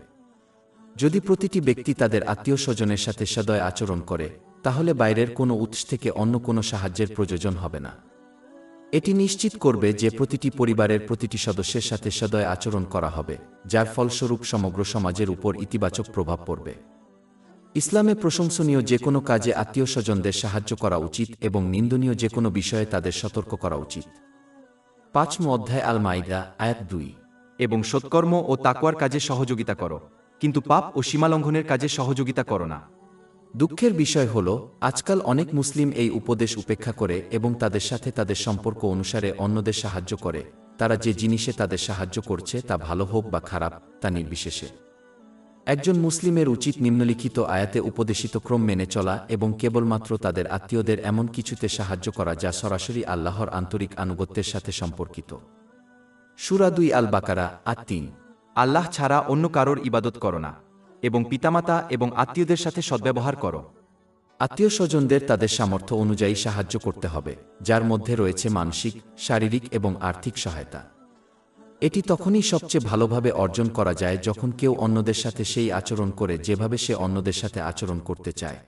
যদি প্রতিটি ব্যক্তি তাদের আত্মীয় স্বজনের সাথে সদয় আচরণ করে, তাহলে বাইরের কোনো উৎস থেকে অন্য কোনো সাহায্যের প্রয়োজন হবে না। এটি নিশ্চিত করবে যে প্রতিটি পরিবারের প্রতিটি সদস্যের সাথে সদয় আচরণ করা হবে, যার ফলস্বরূপ সমগ্র সমাজের উপর ইতিবাচক প্রভাব পড়বে। ইসলামে প্রশংসনীয় যে কোনো কাজে আত্মীয় স্বজনদের সাহায্য করা উচিত এবং নিন্দনীয় যে কোনো বিষয়ে তাদের সতর্ক করা উচিত। ৫ম অধ্যায় আল মাইদা, আয়াত ২। এবং সৎকর্ম ও তাকওয়ার কাজে সহযোগিতা করো, কিন্তু পাপ ও সীমালঙ্ঘনের কাজে সহযোগিতা করো না। দুঃখের বিষয় হল, আজকাল অনেক মুসলিম এই উপদেশ উপেক্ষা করে এবং তাদের সাথে তাদের সম্পর্ক অনুসারে অন্যদের সাহায্য করে। তারা যে জিনিসে তাদের সাহায্য করছে তা ভালো হোক বা খারাপ, তা নির্বিশেষে। একজন মুসলিমের উচিত নিম্নলিখিত আয়াতে উপদেশিত ক্রম মেনে চলা এবং কেবলমাত্র তাদের আত্মীয়দের এমন কিছুতে সাহায্য করা যা সরাসরি আল্লাহর আন্তরিক আনুগত্যের সাথে সম্পর্কিত। সূরা ২ আল বাকারা, আয়াত ৩। আল্লাহ ছাড়া অন্য কারোর ইবাদত করো না, এবং পিতামাতা এবং আত্মীয়দের সাথে সদ্ব্যবহার করো। আত্মীয় স্বজনদের তাদের সামর্থ্য অনুযায়ী সাহায্য করতে হবে, যার মধ্যে রয়েছে মানসিক, শারীরিক এবং আর্থিক সহায়তা। এটি তখনই সবচেয়ে ভালোভাবে অর্জন করা যায় যখন কেউ অন্যদের সাথে সেই আচরণ করে যেভাবে সে অন্যদের সাথে আচরণ করতে চায়।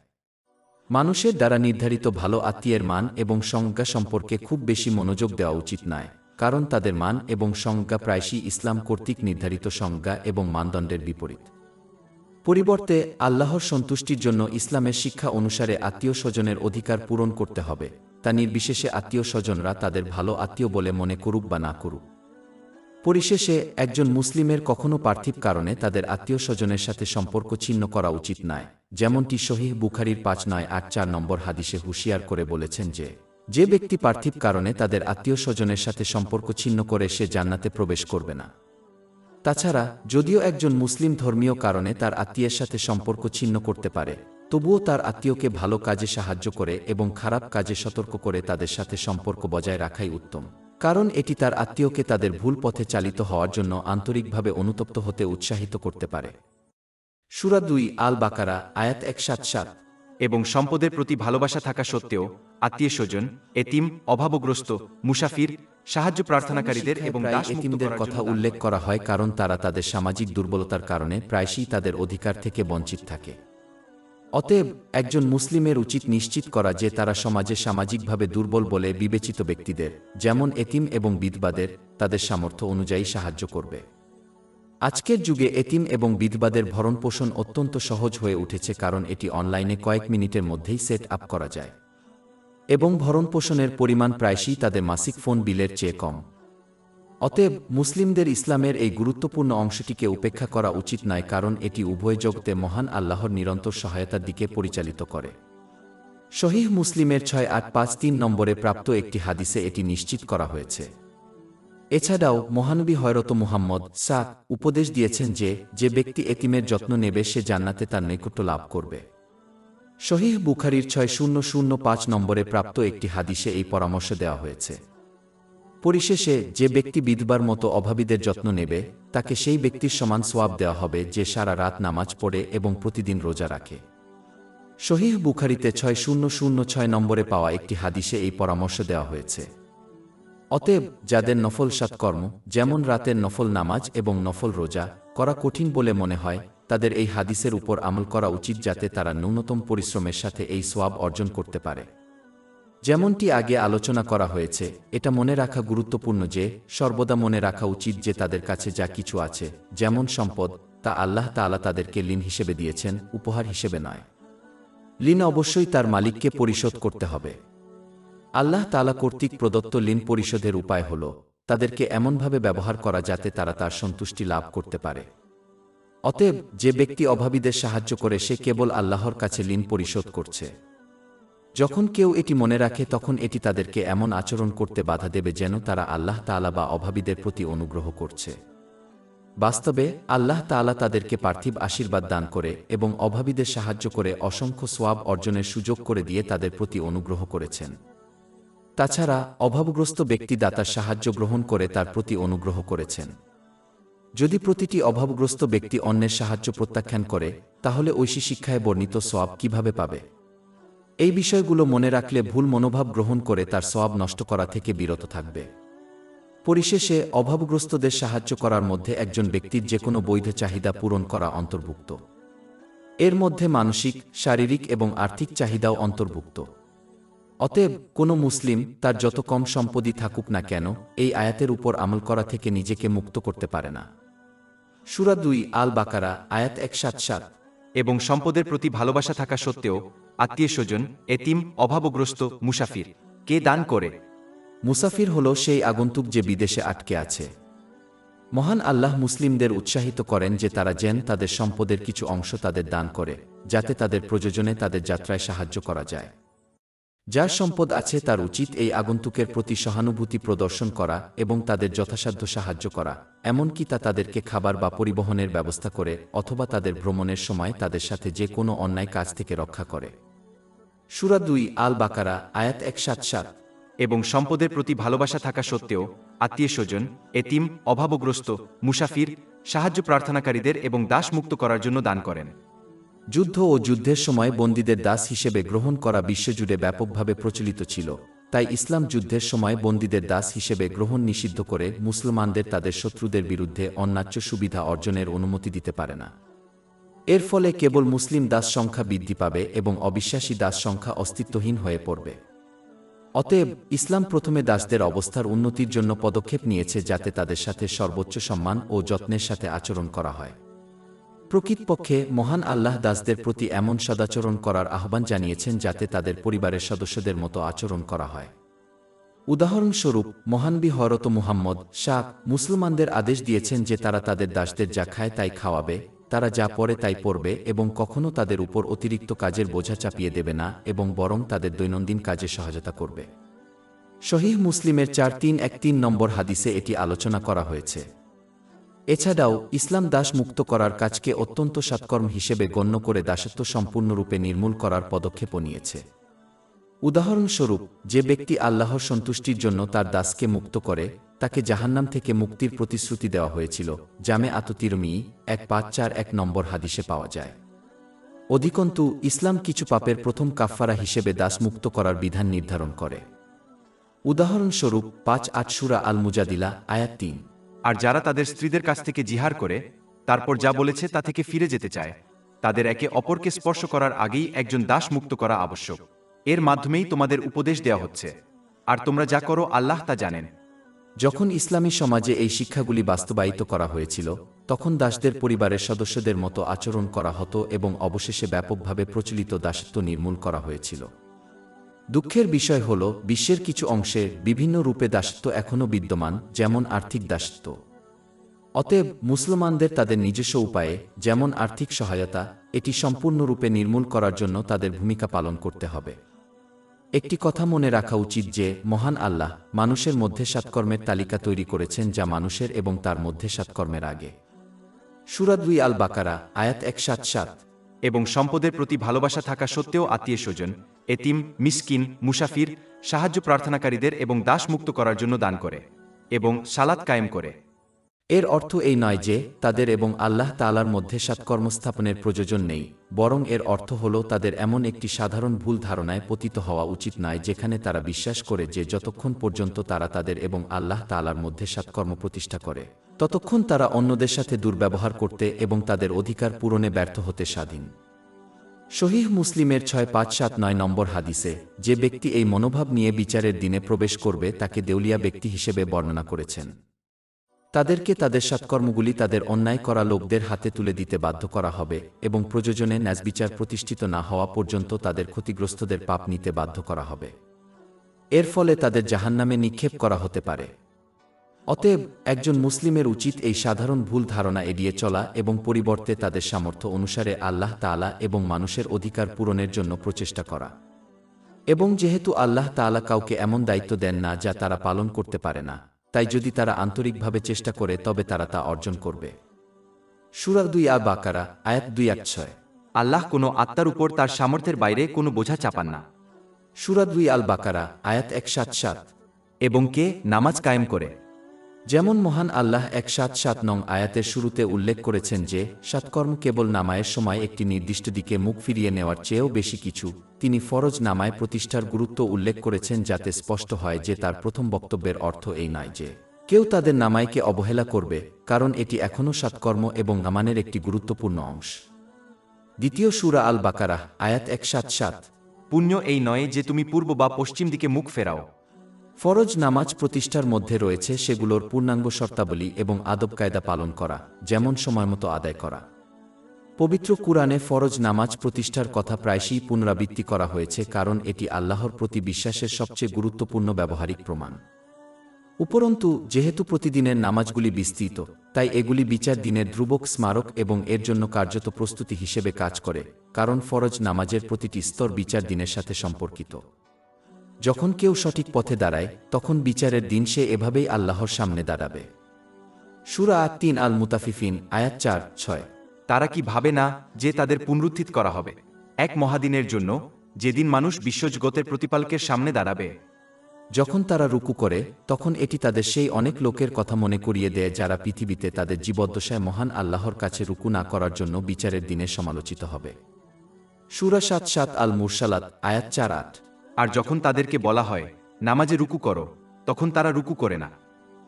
মানুষের দ্বারা নির্ধারিত ভালো আত্মীয়ের মান এবং সংজ্ঞা সম্পর্কে খুব বেশি মনোযোগ দেওয়া উচিত নয়, কারণ তাদের মান এবং সংজ্ঞা প্রায়শই ইসলাম কর্তৃক নির্ধারিত সংজ্ঞা এবং মানদণ্ডের বিপরীত। পরিবর্তে আল্লাহর সন্তুষ্টির জন্য ইসলামের শিক্ষা অনুসারে আত্মীয় স্বজনের অধিকার পূরণ করতে হবে, তা নির্বিশেষে আত্মীয় স্বজনরা তাদের ভালো আত্মীয় বলে মনে করুক বা না করুক। পরিশেষে একজন মুসলিমের কখনো পার্থিব কারণে তাদের আত্মীয় স্বজনের সাথে সম্পর্ক ছিন্ন করা উচিত নয়, যেমনটি সহিহ বুখারীর ৫৯৮৪ নম্বর হাদিসে হুঁশিয়ার করে বলেছেন যে ব্যক্তি পার্থিব কারণে তাদের আত্মীয় স্বজনের সাথে সম্পর্ক ছিন্ন করে সে জান্নাতে প্রবেশ করবে না। তাছাড়া যদিও একজন মুসলিম ধর্মীয় কারণে তার আত্মীয়ের সাথে সম্পর্ক ছিন্ন করতে পারে, তবুও তার আত্মীয়কে ভালো কাজে সাহায্য করে এবং খারাপ কাজে সতর্ক করে তাদের সাথে সম্পর্ক বজায় রাখাই উত্তম, কারণ এটি তার আত্মীয়কে তাদের ভুল পথে চালিত হওয়ার জন্য আন্তরিকভাবে অনুতপ্ত হতে উৎসাহিত করতে পারে। সূরা ২ আল বাকারা, আয়াত ১৭৭। এবং সম্পদের প্রতি ভালোবাসা থাকা সত্ত্বেও আত্মীয়স্বজন, এতিম, অভাবগ্রস্ত, মুসাফির, সাহায্য প্রার্থনাকারীদের এবং এতিমদের কথা উল্লেখ করা হয় কারণ তারা তাদের সামাজিক দুর্বলতার কারণে প্রায়শই তাদের অধিকার থেকে বঞ্চিত থাকে। অতএব একজন মুসলিমের উচিত নিশ্চিত করা যে তারা সমাজে সামাজিকভাবে দুর্বল বলে বিবেচিত ব্যক্তিদের, যেমন এতিম এবং বিধবাদের, তাদের সামর্থ্য অনুযায়ী সাহায্য করবে। আজকের যুগে এতিম এবং বিধবাদের ভরণপোষণ অত্যন্ত সহজ হয়ে উঠেছে, কারণ এটি অনলাইনে কয়েক মিনিটের মধ্যেই সেট আপ করা যায় এবং ভরণপোষণের পরিমাণ প্রায়শই তাদের মাসিক ফোন বিলের চেয়ে কম। অতএব মুসলিমদের ইসলামের এই গুরুত্বপূর্ণ অংশটিকে উপেক্ষা করা উচিত নয়, কারণ এটি উভয় জগতে মহান আল্লাহর নিরন্তর সহায়তার দিকে পরিচালিত করে। সহিহ মুসলিমের ৬৮৫৩ নম্বরে প্রাপ্ত একটি হাদিসে এটি নিশ্চিত করা হয়েছে। এছাড়াও মহানবী হযরত মুহাম্মদ উপদেশ দিয়েছেন যে ব্যক্তি এতিমের যত্ন নেবে সে জান্নাতে তার নৈকট্য লাভ করবে। সহিহ বুখারীর ৬০০৫ নম্বরে প্রাপ্ত একটি হাদিসে এই পরামর্শ দেওয়া হয়েছে। পরিশেষে যে ব্যক্তি বিধবার মতো অভাবীদের যত্ন নেবে, তাকে সেই ব্যক্তির সমান সওয়াব দেওয়া হবে যে সারা রাত নামাজ পড়ে এবং প্রতিদিন রোজা রাখে। সহিহ বুখারীতে ৬০০৬ নম্বরে পাওয়া একটি হাদিসে এই পরামর্শ দেওয়া হয়েছে। অতএব যাদের নফল সৎকর্ম, যেমন রাতের নফল নামাজ এবং নফল রোজা করা কঠিন বলে মনে হয়, তাদের এই হাদিসের উপর আমল করা উচিত, যাতে তারা ন্যূনতম পরিশ্রমের সাথে এই সওয়াব অর্জন করতে পারে। যেমনটি আগে আলোচনা করা হয়েছে, এটা মনে রাখা গুরুত্বপূর্ণ যে সর্বদা মনে রাখা উচিত যে তাদের কাছে যা কিছু আছে, যেমন সম্পদ, তা আল্লাহ তাআলা তাদেরকে ঋণ হিসেবে দিয়েছেন, উপহার হিসেবে নয়। ঋণ অবশ্যই তার মালিককে পরিশোধ করতে হবে। আল্লাহ তাআলা কর্তৃক প্রদত্ত ঋণ পরিশোধের উপায় হল তাদেরকে এমনভাবে ব্যবহার করা যাতে তারা তার সন্তুষ্টি লাভ করতে পারে। অতএব যে ব্যক্তি অভাবীদের সাহায্য করে সে কেবল আল্লাহর কাছে ঋণ পরিশোধ করছে। যখন কেউ এটি মনে রাখে তখন এটি তাদেরকে এমন আচরণ করতে বাধা দেবে যেন তারা আল্লাহ তাআলা বা অভাবীদের প্রতি অনুগ্রহ করছে। বাস্তবে আল্লাহ তাআলা তাদেরকে পার্থিব আশীর্বাদ দান করে এবং অভাবীদের সাহায্য করে অসংখ্য সোয়াব অর্জনের সুযোগ করে দিয়ে তাদের প্রতি অনুগ্রহ করেছেন। তাছাড়া অভাবগ্রস্ত ব্যক্তি দাতার সাহায্য গ্রহণ করে তার প্রতি অনুগ্রহ করেছেন। যদি প্রতিটি অভাবগ্রস্ত ব্যক্তি অন্যের সাহায্য প্রত্যাখ্যান করে, তাহলে ঐশী শিক্ষায় বর্ণিত সোয়াব কিভাবে পাবে? এই বিষয়গুলো মনে রাখলে ভুল মনোভাব গ্রহণ করে তার সোয়াব নষ্ট করা থেকে বিরত থাকবে। পরিশেষে অভাবগ্রস্তদের সাহায্য করার মধ্যে একজন ব্যক্তির যে কোনো বৈধ চাহিদা পূরণ করা অন্তর্ভুক্ত। এর মধ্যে মানসিক, শারীরিক এবং আর্থিক চাহিদাও অন্তর্ভুক্ত। অতএব কোনো মুসলিম তার যত কম সম্পদই থাকুক না কেন এই আয়াতের উপর আমল করা থেকে নিজেকে মুক্ত করতে পারে না। সূরা 2 আল বাকারা আয়াত 177। এবং সম্পদের প্রতি ভালোবাসা থাকা সত্ত্বেও আত্মীয়স্বজন, এতিম, অভাবগ্রস্ত, মুসাফির কে দান করে। মুসাফির হল সেই আগন্তুক যে বিদেশে আটকে আছে। মহান আল্লাহ মুসলিমদের উৎসাহিত করেন যে তারা যেন তাদের সম্পদের কিছু অংশ তাদের দান করে, যাতে তাদের প্রয়োজনে তাদের যাত্রায় সাহায্য করা যায়। যার সম্পদ আছে তার উচিত এই আগন্তুকের প্রতি সহানুভূতি প্রদর্শন করা এবং তাদের যথাসাধ্য সাহায্য করা, এমনকি তা তাদেরকে খাবার বা পরিবহনের ব্যবস্থা করে অথবা তাদের ভ্রমণের সময় তাদের সাথে যে কোনো অন্যায় কাজ থেকে রক্ষা করে। সূরা 2 আল বাকারা আয়াত 177। এবং সম্পদের প্রতি ভালোবাসা থাকা সত্ত্বেও আত্মীয়স্বজন, এতিম, অভাবগ্রস্ত, মুসাফির, সাহায্য প্রার্থনাকারীদের এবং দাস মুক্ত করার জন্য দান করেন। যুদ্ধ ও যুদ্ধের সময় বন্দীদের দাস হিসেবে গ্রহণ করা বিশ্বজুড়ে ব্যাপকভাবে প্রচলিত ছিল, তাই ইসলাম যুদ্ধের সময় বন্দীদের দাস হিসেবে গ্রহণ নিষিদ্ধ করে মুসলমানদের তাদের শত্রুদের বিরুদ্ধে অন্যায্য সুবিধা অর্জনের অনুমতি দিতে পারে না। এর ফলে কেবল মুসলিম দাস সংখ্যা বৃদ্ধি পাবে এবং অবিশ্বাসী দাস সংখ্যা অস্তিত্বহীন হয়ে পড়বে। অতএব ইসলাম প্রথমে দাসদের অবস্থার উন্নতির জন্য পদক্ষেপ নিয়েছে যাতে তাদের সাথে সর্বোচ্চ সম্মান ও যত্নের সাথে আচরণ করা হয়। প্রকৃতপক্ষে মহান আল্লাহ দাসদের প্রতি এমন সদাচরণ করার আহ্বান জানিয়েছেন যাতে তাদের পরিবারের সদস্যদের মতো আচরণ করা হয়। উদাহরণস্বরূপ মহানবী হযরত মুহাম্মদ শাহ মুসলমানদের আদেশ দিয়েছেন যে তারা তাদের দাসদের যা খায় তাই খাওয়াবে, তারা যা পড়ে তাই পড়বে এবং কখনও তাদের উপর অতিরিক্ত কাজের বোঝা চাপিয়ে দেবে না এবং বরং তাদের দৈনন্দিন কাজে সহায়তা করবে। সহিহ মুসলিমের 4313 নম্বর হাদিসে এটি আলোচনা করা হয়েছে। এছাড়াও ইসলাম দাস মুক্ত করার কাজকে অত্যন্ত সৎকর্ম হিসেবে গণ্য করে দাসত্ব সম্পূর্ণরূপে নির্মূল করার পদক্ষেপও নিয়েছে। উদাহরণস্বরূপ যে ব্যক্তি আল্লাহর সন্তুষ্টির জন্য তার দাসকে মুক্ত করে তাকে জাহান্নাম থেকে মুক্তির প্রতিশ্রুতি দেওয়া হয়েছিল, জামে আত-তিরমিজি 1541 নম্বর হাদিসে পাওয়া যায়। অধিকন্তু ইসলাম কিছু পাপের প্রথম কাফফারা হিসেবে দাস মুক্ত করার বিধান নির্ধারণ করে। উদাহরণস্বরূপ 5-8 সূরা আল মুজাদিলা আয়াত 3। আর যারা তাদের স্ত্রীদের কাছ থেকে জিহার করে তারপর যা বলেছে তা থেকে ফিরে যেতে চায়, তাদের একে অপরকে স্পর্শ করার আগেই একজন দাস মুক্ত করা আবশ্যক। এর মাধ্যমেই তোমাদের উপদেশ দেওয়া হচ্ছে, আর তোমরা যা করো আল্লাহ তা জানেন। যখন ইসলামী সমাজে এই শিক্ষাগুলি বাস্তবায়িত করা হয়েছিল তখন দাসদের পরিবারের সদস্যদের মতো আচরণ করা হতো এবং অবশেষে ব্যাপকভাবে প্রচলিত দাসত্ব নির্মূল করা হয়েছিল। দুঃখের বিষয় হল বিশ্বের কিছু অংশে বিভিন্ন রূপে দাসত্ব এখনও বিদ্যমান, যেমন আর্থিক দাসত্ব। অতএব মুসলমানদের তাদের নিজস্ব উপায়ে, যেমন আর্থিক সহায়তা, এটি সম্পূর্ণরূপে নির্মূল করার জন্য তাদের ভূমিকা পালন করতে হবে। একটি কথা মনে রাখা উচিত যে মহান আল্লাহ মানুষের মধ্যে সৎকর্মের তালিকা তৈরি করেছেন যা মানুষের এবং তার মধ্যে সৎকর্মের আগে। সূরা 2 আল বাকারা আয়াত 177। এবং সম্পদের প্রতি ভালোবাসা থাকা সত্ত্বেও আত্মীয়স্বজন, এতিম, মিসকিন, মুসাফির, সাহায্য প্রার্থনাকারীদের এবং দাস মুক্ত করার জন্য দান করে এবং সালাত কায়েম করে। এর অর্থ এই নয় যে তাদের এবং আল্লাহ তাআলার মধ্যে সৎকর্মস্থাপনের প্রয়োজন নেই, বরং এর অর্থ হল তাদের এমন একটি সাধারণ ভুল ধারণায় পতিত হওয়া উচিত নয় যেখানে তারা বিশ্বাস করে যে যতক্ষণ পর্যন্ত তারা তাদের এবং আল্লাহ তাআলার মধ্যে সৎকর্ম প্রতিষ্ঠা করে ততক্ষণ তারা অন্যদের সাথে দুর্ব্যবহার করতে এবং তাদের অধিকার পূরণে ব্যর্থ হতে স্বাধীন। সহিহ মুসলিমের 657-9 নম্বর হাদিসে যে ব্যক্তি এই মনোভাব নিয়ে বিচারের দিনে প্রবেশ করবে তাকে দেউলিয়া ব্যক্তি হিসেবে বর্ণনা করেছেন। তাদেরকে তাদের সৎকর্মগুলি তাদের অন্যায় করা লোকদের হাতে তুলে দিতে বাধ্য করা হবে এবং প্রয়োজনে ন্যায়বিচার প্রতিষ্ঠিত না হওয়া পর্যন্ত তাদের ক্ষতিগ্রস্তদের পাপ নিতে বাধ্য করা হবে। এর ফলে তাদের জাহান্নামে নিক্ষেপ করা হতে পারে। অতএব একজন মুসলিমের উচিত এই সাধারণ ভুল ধারণা এড়িয়ে চলা এবং পরিবর্তে তাদের সামর্থ্য অনুসারে আল্লাহ তাআলা এবং মানুষের অধিকার পূরণের জন্য প্রচেষ্টা করা। এবং যেহেতু আল্লাহ তাআলা কাউকে এমন দায়িত্ব দেন না যা তারা পালন করতে পারে না, তাই যদি তারা আন্তরিকভাবে চেষ্টা করে তবে তারা তা অর্জন করবে। সূরা 2 আল বাকারা আয়াত 2-6। আল্লাহ কোনো আত্মার উপর তার সামর্থ্যের বাইরে কোনো বোঝা চাপান না। সূরা 2 আল বাকারা আয়াত 177। এবং কে নামাজ কায়েম করে। যেমন মহান আল্লাহ 177 নং আয়াতের শুরুতে উল্লেখ করেছেন যে সৎকর্ম কেবল নামায়ের সময় একটি নির্দিষ্ট দিকে মুখ ফিরিয়ে নেওয়ার চেয়েও বেশি কিছু। তিনি ফরজ নামায় প্রতিষ্ঠার গুরুত্ব উল্লেখ করেছেন যাতে স্পষ্ট হয় যে তার প্রথম বক্তব্যের অর্থ এই নয় যে কেউ তাদের নামায়কে অবহেলা করবে, কারণ এটি এখনও সৎকর্ম এবং আমানের একটি গুরুত্বপূর্ণ অংশ। দ্বিতীয় সূরা আল বাকারা আয়াত 177। পুণ্য এই নয় যে তুমি পূর্ব বা পশ্চিম দিকে মুখ ফেরাও। ফরজ নামাজ প্রতিষ্ঠার মধ্যে রয়েছে সেগুলোর পূর্ণাঙ্গ শর্তাবলী এবং আদব কায়দা পালন করা, যেমন সময়মতো আদায় করা। পবিত্র কুরআনে ফরজ নামাজ প্রতিষ্ঠার কথা প্রায়শই পুনরাবৃত্তি করা হয়েছে, কারণ এটি আল্লাহর প্রতি বিশ্বাসের সবচেয়ে গুরুত্বপূর্ণ ব্যবহারিক প্রমাণ। উপরন্তু যেহেতু প্রতিদিনের নামাজগুলি বিস্তৃত, তাই এগুলি বিচার দিনের ধ্রুবক স্মারক এবং এর জন্য কার্যত প্রস্তুতি হিসেবে কাজ করে, কারণ ফরজ নামাজের প্রতিটি স্তর বিচার দিনের সাথে সম্পর্কিত। যখন কেউ সঠিক পথে দাঁড়ায়, তখন বিচারের দিন সে এভাবেই আল্লাহর সামনে দাঁড়াবে। সূরা 3 আল মুতাফিফিন আয়াত 4-6। তারা কি ভাবে না যে তাদের পুনরুত্থিত করা হবে এক মহাদিনের জন্য, যেদিন মানুষ বিশ্বজগতের প্রতিপালকের সামনে দাঁড়াবে? যখন তারা রুকু করে, তখন এটি তাদের সেই অনেক লোকের কথা মনে করিয়ে দেয় যারা পৃথিবীতে তাদের জীবদ্দশায় মহান আল্লাহর কাছে রুকু না করার জন্য বিচারের দিনে সমালোচিত হবে। সূরা 7 আল মুরসালাত আয়াত 4-8। আর যখন তাদেরকে বলা হয় নামাজে রুকু করো, তখন তারা রুকু করে না।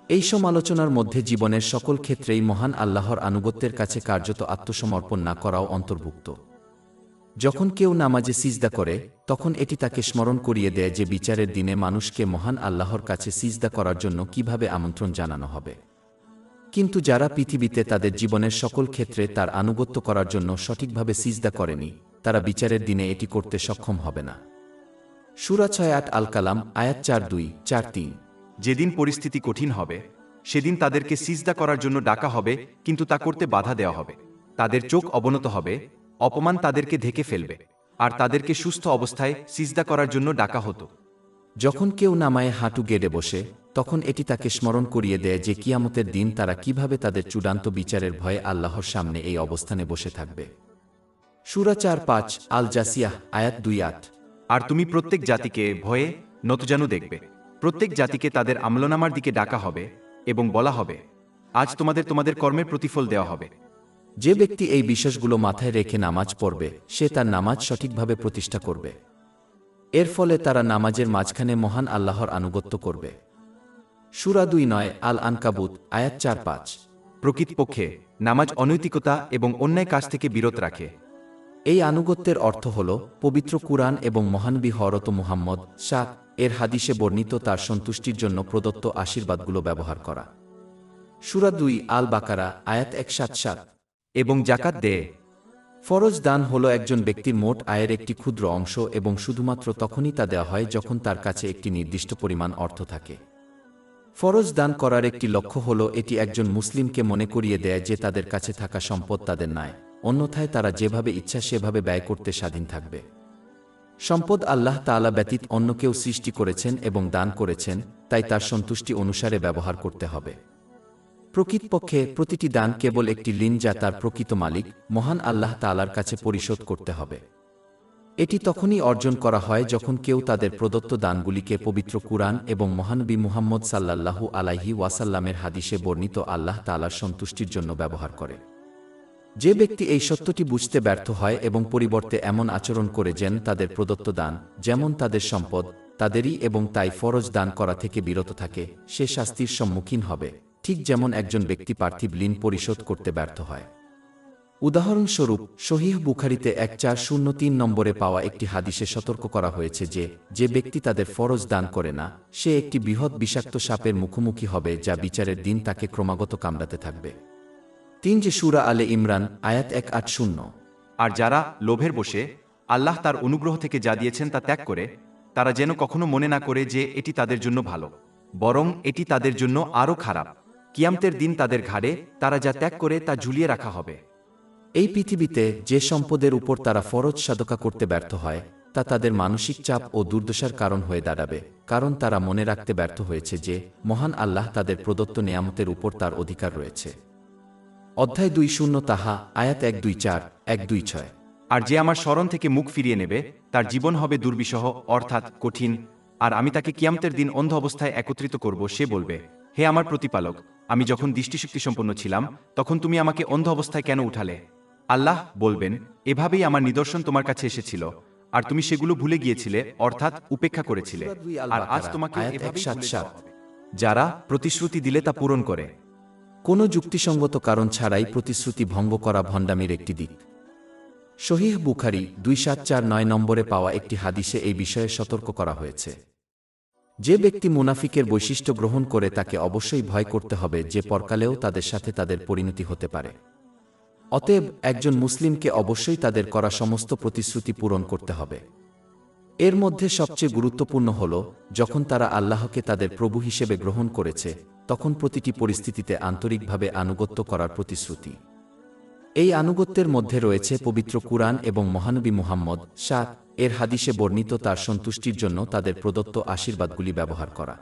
এই সমালোচনার মধ্যে জীবনের সকল ক্ষেত্রেই মহান আল্লাহর আনুগত্যের কাছে কার্যত আত্মসমর্পণ না করাও অন্তর্ভুক্ত। যখন কেউ নামাজে সিজদা করে, তখন এটি তাকে স্মরণ করিয়ে দেয় যে বিচারের দিনে মানুষকে মহান আল্লাহর কাছে সিজদা করার জন্য কিভাবে আমন্ত্রণ জানানো হবে। কিন্তু যারা পৃথিবীতে তাদের জীবনের সকল ক্ষেত্রে তার আনুগত্য করার জন্য সঠিকভাবে সিজদা করেনি, তারা বিচারের দিনে এটি করতে সক্ষম হবে না। সূরা 6 আল কালাম আয়াত 4-2-4-3। যেদিন পরিস্থিতি কঠিন হবে, সেদিন তাদেরকে সিজদা করার জন্য ডাকা হবে, কিন্তু তা করতে বাধা দেওয়া হবে। তাদের চোখ অবনত হবে, অপমান তাদেরকে ঢেকে ফেলবে, আর তাদেরকে সুস্থ অবস্থায় সিজদা করার জন্য ডাকা হতো। যখন কেউ নামায়ে হাঁটু গেড়ে বসে, তখন এটি তাকে স্মরণ করিয়ে দেয় যে কিয়ামতের দিন তারা কিভাবে তাদের চূড়ান্ত বিচারের ভয়ে আল্লাহর সামনে এই অবস্থানে বসে থাকবে। সূরা 4-5 আল জাসিয়াহ আয়াত 2-8। আর তুমি প্রত্যেক জাতিকে ভয়ে নতজানু দেখবে। প্রত্যেক জাতিকে তাদের আমলনামার দিকে ডাকা হবে এবং বলা হবে, আজ তোমাদের তোমাদের কর্মের প্রতিফল দেওয়া হবে। যে ব্যক্তি এই বিশ্বাসগুলো মাথায় রেখে নামাজ পড়বে, সে তার নামাজ সঠিকভাবে প্রতিষ্ঠা করবে। এর ফলে তারা নামাজের মাঝখানে মহান আল্লাহর আনুগত্য করবে। সূরা 2 আল আনকাবুত আয়াত 4-5। প্রকৃতপক্ষে নামাজ অনৈতিকতা এবং অন্যায় কাজ থেকে বিরত রাখে। এই আনুগত্যের অর্থ হল পবিত্র কুরআন এবং মহানবী হযরত মুহাম্মদ এর হাদিসে বর্ণিত তার সন্তুষ্টির জন্য প্রদত্ত আশীর্বাদগুলো ব্যবহার করা। সূরা 2 আল বাকারা আয়াত 177। এবং জাকাত দেয়। ফরজ দান হল একজন ব্যক্তির মোট আয়ের একটি ক্ষুদ্র অংশ এবং শুধুমাত্র তখনই তা দেওয়া হয় যখন তার কাছে একটি নির্দিষ্ট পরিমাণ অর্থ থাকে। ফরজ দান করার একটি লক্ষ্য হল এটি একজন মুসলিমকে মনে করিয়ে দেয় যে তাদের কাছে থাকা সম্পদ তাদের নয়, অন্যথায় তারা যেভাবে ইচ্ছা সেভাবে ব্যয় করতে স্বাধীন থাকবে। সম্পদ আল্লাহ তাআলা ব্যতীত অন্য কেউ সৃষ্টি করেছেন এবং দান করেছেন, তাই তার সন্তুষ্টি অনুসারে ব্যবহার করতে হবে। প্রকৃতপক্ষে প্রতিটি দান কেবল একটি ঋণ যা তার প্রকৃত মালিক মহান আল্লাহ তাআলার কাছে পরিশোধ করতে হবে। এটি তখনই অর্জন করা হয় যখন কেউ তাদের প্রদত্ত দানগুলিকে পবিত্র কুরআন এবং মহানবী মুহাম্মদ সাল্লাল্লাহু আলাইহি ওয়াসাল্লামের হাদিসে বর্ণিত আল্লাহ তাআলার সন্তুষ্টির জন্য ব্যবহার করে। যে ব্যক্তি এই সত্যটি বুঝতে ব্যর্থ হয় এবং পরিবর্তে এমন আচরণ করে যেন তাদের প্রদত্ত দান যেমন তাদের সম্পদ তাদেরই এবং তাই ফরজ দান করা থেকে বিরত থাকে, সে শাস্তির সম্মুখীন হবে, ঠিক যেমন একজন ব্যক্তি পার্থিব ঋণ পরিশোধ করতে ব্যর্থ হয়। উদাহরণস্বরূপ সহিহ বুখারীতে 1403 নম্বরে পাওয়া একটি হাদিসে সতর্ক করা হয়েছে যে যে ব্যক্তি তাদের ফরজ দান করে না সে একটি বৃহৎ বিষাক্ত সাপের মুখোমুখি হবে যা বিচারের দিন তাকে ক্রমাগত কামড়াতে থাকবে। 3 যে সূরা আলে ইমরান আয়াত 180। আর যারা লোভের বশে আল্লাহ তার অনুগ্রহ থেকে যা দিয়েছেন তা ত্যাগ করে, তারা যেন কখনো মনে না করে যে এটি তাদের জন্য ভালো, বরং এটি তাদের জন্য আরও খারাপ। কিয়ামতের দিন তাদের ঘাড়ে তারা যা ত্যাগ করে তা ঝুলিয়ে রাখা হবে। এই পৃথিবীতে যে সম্পদের উপর তারা ফরজ সাদকা করতে ব্যর্থ হয় তা তাদের মানসিক চাপ ও দুর্দশার কারণ হয়ে দাঁড়াবে, কারণ তারা মনে রাখতে ব্যর্থ হয়েছে যে মহান আল্লাহ তাদের প্রদত্ত নেয়ামতের উপর তার অধিকার রয়েছে। অধ্যায় 20 তাহা আয়াত 124 126। আর যে আমার স্মরণ থেকে মুখ ফিরিয়ে নেবে তার জীবন হবে দুর্বিষহ অর্থাৎ কঠিন, আর আমি তাকে কিয়ামতের দিন অন্ধ অবস্থায় একত্রিত করব। সে বলবে, হে আমার প্রতিপালক, আমি যখন দৃষ্টিশক্তিসম্পন্ন ছিলাম তখন তুমি আমাকে অন্ধ অবস্থায় কেন উঠালে? আল্লাহ বলবেন, এভাবেই আমার নিদর্শন তোমার কাছে এসেছিল আর তুমি সেগুলো ভুলে গিয়েছিলে অর্থাৎ উপেক্ষা করেছিলে, আর আজ তোমাকে আয়াত এভাবেই ভুলে 177। যাওয়া হবে। যারা প্রতিশ্রুতি দিলে তা পূরণ করে। কোনো যুক্তিসঙ্গত কারণ ছাড়াই প্রতিশ্রুতি ভঙ্গ করা ভণ্ডামির একটি দিক। সহিহ বুখারী 2749 নম্বরে পাওয়া একটি হাদিসে এই বিষয়ে সতর্ক করা হয়েছে। যে ব্যক্তি মুনাফিকের বৈশিষ্ট্য গ্রহণ করে তাকে অবশ্যই ভয় করতে হবে যে পরকালেও তাদের সাথে তাদের পরিণতি হতে পারে। অতএব একজন মুসলিমকে অবশ্যই তাদের করা সমস্ত প্রতিশ্রুতি পূরণ করতে হবে। এর মধ্যে সবচেয়ে গুরুত্বপূর্ণ হল যখন তারা আল্লাহকে তাদের প্রভু হিসেবে গ্রহণ করেছে তখন প্রতিটি পরিস্থিতিতে আন্তরিকভাবে আনুগত্য করার প্রতিশ্রুতি। এই আনুগত্যের মধ্যে রয়েছে পবিত্র কুরআন এবং মহানবী মুহাম্মদ এর হাদিসে বর্ণিত তার সন্তুষ্টির জন্য তাদের প্রদত্ত আশীর্বাদগুলি ব্যবহার করা।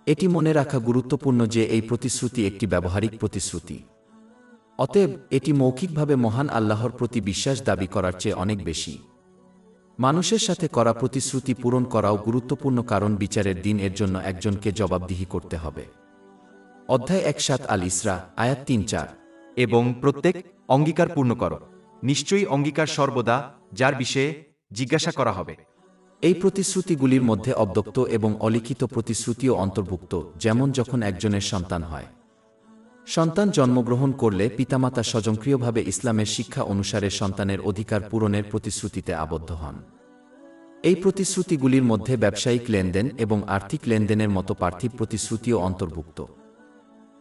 এটি মনে রাখা গুরুত্বপূর্ণ যে এই প্রতিশ্রুতি একটি ব্যবহারিক প্রতিশ্রুতি। অতএব এটি মৌখিকভাবে মহান আল্লাহর প্রতি বিশ্বাস দাবি করার চেয়ে অনেক বেশি। মানুষের সাথে করা প্রতিশ্রুতি পূরণ করাও গুরুত্বপূর্ণ, কারণ বিচারের দিন এর জন্য একজনকে জবাবদিহি করতে হবে। অধ্যায় 17 আল ইসরা আয়াত 3-4। এবং প্রত্যেক অঙ্গীকার পূর্ণ করো, নিশ্চয়ই অঙ্গীকার সর্বদা যার বিষয়ে জিজ্ঞাসা করা হবে। এই প্রতিশ্রুতিগুলির মধ্যে অব্যক্ত এবং অলিখিত প্রতিশ্রুতিও অন্তর্ভুক্ত, যেমন যখন একজনের সন্তান হয়। সন্তান জন্মগ্রহণ করলে পিতামাতা স্বয়ংক্রিয়ভাবে ইসলামের শিক্ষা অনুসারে সন্তানের অধিকার পূরণের প্রতিশ্রুতিতে আবদ্ধ হন। এই প্রতিশ্রুতিগুলির মধ্যে ব্যবসায়িক লেনদেন এবং আর্থিক লেনদেনের মতো পার্থিব প্রতিশ্রুতিও অন্তর্ভুক্ত।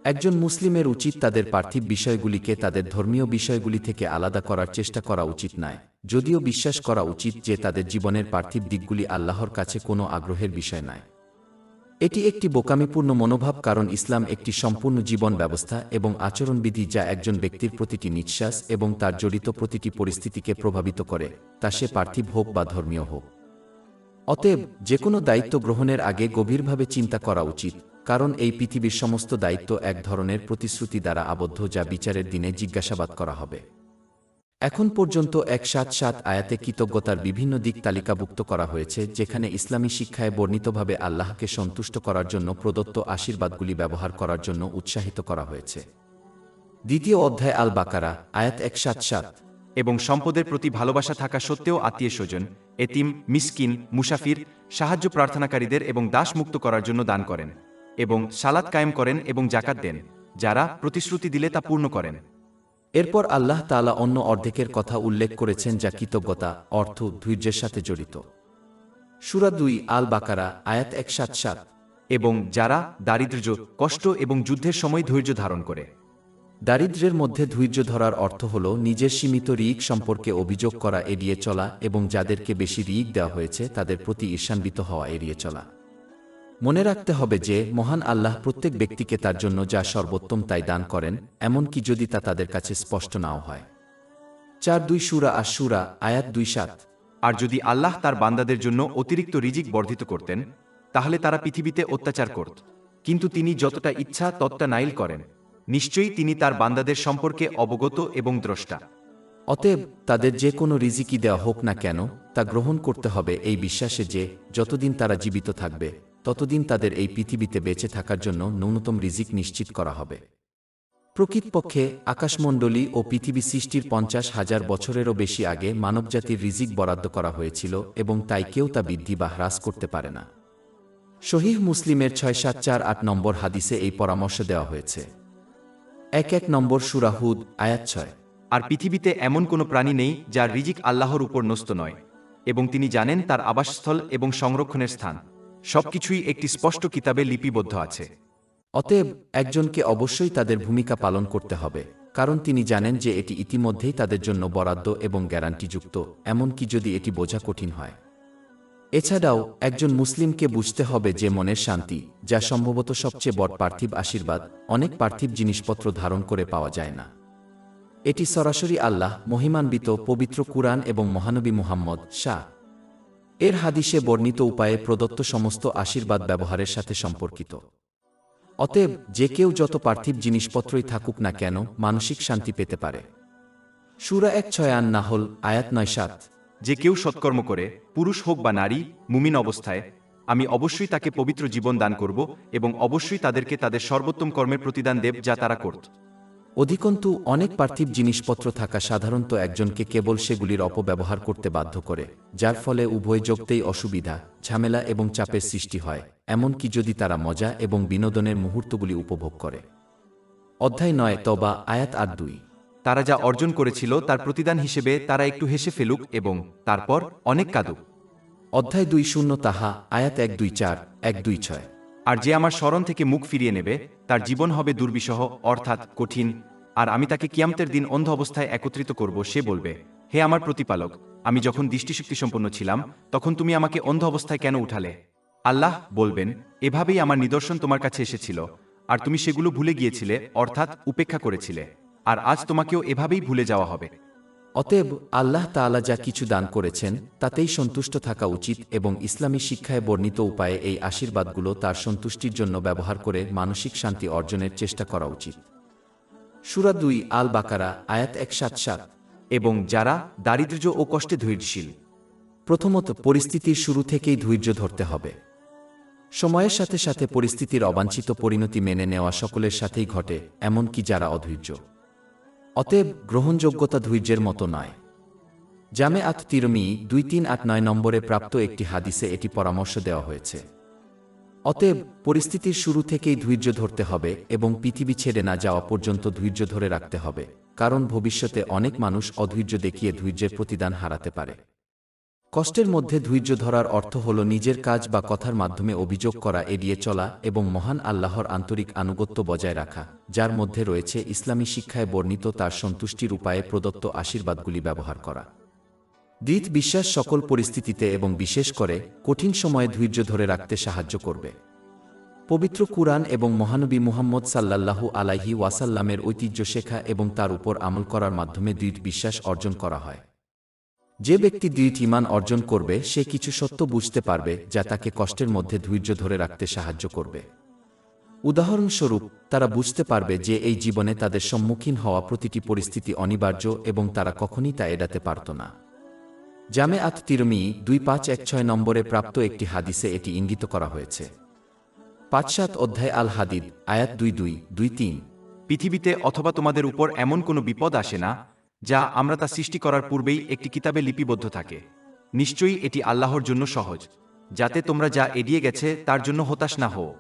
একজন মুসলিমের উচিত তাদের পার্থিব বিষয়গুলিকে তাদের ধর্মীয় বিষয়গুলি থেকে আলাদা করার চেষ্টা করা উচিত নয়, যদিও বিশ্বাস করা উচিত যে তাদের জীবনের পার্থিব দিকগুলি আল্লাহর কাছে কোনো আগ্রহের বিষয় নয়। এটি একটি বোকামিপূর্ণ মনোভাব, কারণ ইসলাম একটি সম্পূর্ণ জীবন ব্যবস্থা এবং আচরণবিধি যা একজন ব্যক্তির প্রতিটি নিঃশ্বাস এবং তার জড়িত প্রতিটি পরিস্থিতিকে প্রভাবিত করে, তা সে পার্থিব হোক বা ধর্মীয় হোক। অতএব যে কোনো দায়িত্ব গ্রহণের আগে গভীরভাবে চিন্তা করা উচিত, কারণ এই পৃথিবীর সমস্ত দায়িত্ব এক ধরনের প্রতিশ্রুতি দ্বারা আবদ্ধ যা বিচারের দিনে জিজ্ঞাসাবাদ করা হবে। এখন পর্যন্ত 177 আয়াতে কৃতজ্ঞতার বিভিন্ন দিক তালিকাভুক্ত করা হয়েছে, যেখানে ইসলামী শিক্ষায় বর্ণিতভাবে আল্লাহকে সন্তুষ্ট করার জন্য প্রদত্ত আশীর্বাদগুলি ব্যবহার করার জন্য উৎসাহিত করা হয়েছে। দ্বিতীয় অধ্যায় আল বাকারা আয়াত 177। এবং সম্পদের প্রতি ভালোবাসা থাকা সত্ত্বেও আত্মীয় স্বজন, এতিম, মিসকিন, মুসাফির, সাহায্য প্রার্থনাকারীদের এবং দাস মুক্ত করার জন্য দান করেন, এবং সালাত কায়েম করেন এবং জাকাত দেন, যারা প্রতিশ্রুতি দিলে তা পূর্ণ করেন। এরপর আল্লাহ তাআলা অন্য অর্ধেকের কথা উল্লেখ করেছেন যা কৃতজ্ঞতা, অর্থ, ধৈর্যের সাথে জড়িত। সূরা 2 আল বাকারা আয়াত 177। এবং যারা দারিদ্র্য, কষ্ট এবং যুদ্ধের সময় ধৈর্য ধারণ করে। দারিদ্র্যের মধ্যে ধৈর্য ধরার অর্থ হল নিজের সীমিত ঋণ সম্পর্কে অভিযোগ করা এড়িয়ে চলা এবং যাদেরকে বেশি ঋণ দেওয়া হয়েছে তাদের প্রতি ঈর্ষান্বিত হওয়া এড়িয়ে চলা। মনে রাখতে হবে যে মহান আল্লাহ প্রত্যেক ব্যক্তিকে তার জন্য যা সর্বোত্তম তাই দান করেন, এমনকি যদি তা তাদের কাছে স্পষ্ট নাও হয়। 4-2 সূরা আশ-শূরা আয়াত 2-7। আর যদি আল্লাহ তার বান্দাদের জন্য অতিরিক্ত রিজিক বর্ধিত করতেন তাহলে তারা পৃথিবীতে অত্যাচার করত, কিন্তু তিনি যতটা ইচ্ছা ততটা নাইল করেন। নিশ্চয়ই তিনি তার বান্দাদের সম্পর্কে অবগত এবং দ্রষ্টা। অতএব তাদের যে কোনো রিজিকই দেওয়া হোক না কেন তা গ্রহণ করতে হবে এই বিশ্বাসে যে যতদিন তারা জীবিত থাকবে ততদিন তাদের এই পৃথিবীতে বেঁচে থাকার জন্য ন্যূনতম রিজিক নিশ্চিত করা হবে। প্রকৃতপক্ষে আকাশমণ্ডলী ও পৃথিবী সৃষ্টির 50,000 বছরেরও বেশি আগে মানবজাতির রিজিক বরাদ্দ করা হয়েছিল এবং তাই কেউ তা বৃদ্ধি বা হ্রাস করতে পারে না। সহিহ মুসলিমের 6748 নম্বর হাদিসে এই পরামর্শ দেওয়া হয়েছে। 11 নম্বর সূরা হুদ আয়াত 6। আর পৃথিবীতে এমন কোনো প্রাণী নেই যার রিজিক আল্লাহর উপর ন্যস্ত নয়, এবং তিনি জানেন তার আবাসস্থল এবং সংরক্ষণের স্থান সবকিছুই একটি স্পষ্ট কিতাবে লিপিবদ্ধ আছে। অতএব একজনকে অবশ্যই তাদের ভূমিকা পালন করতে হবে, কারণ তিনি জানেন যে এটি ইতিমধ্যেই তাদের জন্য বরাদ্দ এবং গ্যারান্টিযুক্ত, এমনকি যদি এটি বোঝা কঠিন হয়। এছাড়াও একজন মুসলিমকে বুঝতে হবে যে মনের শান্তি, যা সম্ভবত সবচেয়ে বড় পার্থিব আশীর্বাদ, অনেক পার্থিব জিনিসপত্র ধারণ করে পাওয়া যায় না। এটি সরাসরি আল্লাহ, মহিমান্বিত পবিত্র কুরআন এবং মহানবী মুহাম্মদ শাহ এর হাদিসে বর্ণিত উপায়ে প্রদত্ত সমস্ত আশীর্বাদ ব্যবহারের সাথে সম্পর্কিত। অতএব যে কেউ যত পার্থিব জিনিসপত্রই থাকুক না কেন মানসিক শান্তি পেতে পারে। সূরা ১৬ নাহল আয়াত ৯-৭। যে কেউ সৎকর্ম করে, পুরুষ হোক বা নারী, মুমিন অবস্থায়, আমি অবশ্যই তাকে পবিত্র জীবন দান করব এবং অবশ্যই তাদেরকে তাদের সর্বোত্তম কর্মের প্রতিদান দেব যা তারা করত। অধিকন্তু অনেক পার্থিব জিনিসপত্র থাকা সাধারণত একজনকে কেবল সেগুলির অপব্যবহার করতে বাধ্য করে, যার ফলে উভয় জগতেই অসুবিধা, ঝামেলা এবং চাপের সৃষ্টি হয়, এমনকি যদি তারা মজা এবং বিনোদনের মুহূর্তগুলি উপভোগ করে। অধ্যায় ৯ তওবা আয়াত ৮-২। তারা যা অর্জন করেছিল তার প্রতিদান হিসেবে তারা একটু হেসে ফেলুক এবং তারপর অনেক কাঁদুক। অধ্যায় ২ তাহা আয়াত ১-২-৪, ১-২-৬। আর যে আমার স্মরণ থেকে মুখ ফিরিয়ে নেবে তার জীবন হবে দুর্বিষহ, অর্থাৎ কঠিন, আর আমি তাকে কিয়ামতের দিন অন্ধ অবস্থায় একত্রিত করব। সে বলবে, হে আমার প্রতিপালক, আমি যখন দৃষ্টিশক্তি সম্পন্ন ছিলাম তখন তুমি আমাকে অন্ধ অবস্থায় কেন উঠালে? আল্লাহ বলবেন, এভাবেই আমার নিদর্শন তোমার কাছে এসেছিল, আর তুমি সেগুলো ভুলে গিয়েছিলে, অর্থাৎ উপেক্ষা করেছিলে, আর আজ তোমাকেও এভাবেই ভুলে যাওয়া হবে। অতএব আল্লাহ তাআলা যা কিছু দান করেছেন তাতেই সন্তুষ্ট থাকা উচিত এবং ইসলামী শিক্ষায় বর্ণিত উপায়ে এই আশীর্বাদগুলো তার সন্তুষ্টির জন্য ব্যবহার করে মানসিক শান্তি অর্জনের চেষ্টা করা উচিত। সূরা ২ আল বাকারা আয়াত ১৭-৭। এবং যারা দারিদ্র্য ও কষ্টে ধৈর্যশীল। প্রথমত পরিস্থিতির শুরু থেকেই ধৈর্য ধরতে হবে। সময়ের সাথে সাথে পরিস্থিতির অবাঞ্ছিত পরিণতি মেনে নেওয়া সকলের সাথেই ঘটে, এমনকি যারা অধৈর্য। অতএব গ্রহণযোগ্যতা ধৈর্যের মতো নয়। জামে আত তিরমি ২৩৮৯ নম্বরে প্রাপ্ত একটি হাদিসে এটি পরামর্শ দেওয়া হয়েছে। অতএব পরিস্থিতির শুরু থেকেই ধৈর্য ধরতে হবে এবং পৃথিবী ছেড়ে না যাওয়া পর্যন্ত ধৈর্য ধরে রাখতে হবে, কারণ ভবিষ্যতে অনেক মানুষ অধৈর্য দেখিয়ে ধৈর্যের প্রতিদান হারাতে পারে। কষ্টের মধ্যে ধৈর্য ধরার অর্থ হল নিজের কাজ বা কথার মাধ্যমে অভিযোগ করা এড়িয়ে চলা এবং মহান আল্লাহর আন্তরিক আনুগত্য বজায় রাখা, যার মধ্যে রয়েছে ইসলামী শিক্ষায় বর্ণিত তার সন্তুষ্টির উপায়ে প্রদত্ত আশীর্বাদগুলি ব্যবহার করা। দৃঢ় বিশ্বাস সকল পরিস্থিতিতে এবং বিশেষ করে কঠিন সময়ে ধৈর্য ধরে রাখতে সাহায্য করবে। পবিত্র কুরআন এবং মহানবী মুহাম্মদ সাল্লাল্লাহু আলাইহি ওয়াসাল্লামের ঐতিহ্য শেখা এবং তার উপর আমল করার মাধ্যমে দৃঢ় বিশ্বাস অর্জন করা হয়। যে ব্যক্তি দৃঢ় ঈমান অর্জন করবে সে কিছু সত্য বুঝতে পারবে যা তাকে কষ্টের মধ্যে ধৈর্য ধরে রাখতে সাহায্য করবে। উদাহরণস্বরূপ, তারা বুঝতে পারবে যে এই জীবনে তাদের সম্মুখীন হওয়া প্রতিটি পরিস্থিতি অনিবার্য এবং তারা কখনই তা এড়াতে পারত না। জামে আত তিরমি ২৫১৬ নম্বরে প্রাপ্ত একটি হাদিসে এটি ইঙ্গিত করা হয়েছে। ৫-৭ অধ্যায় আল হাদিদ আয়াত ২-২-২-৩। পৃথিবীতে অথবা তোমাদের উপর এমন কোনো বিপদ আসে না যা আমরা তা সৃষ্টি করার পূর্বেই একটি কিতাবে লিপিবদ্ধ থাকে। নিশ্চয়ই এটি আল্লাহর জন্য সহজ, যাতে তোমরা যা এড়িয়ে গেছে তার জন্য হতাশ না হও।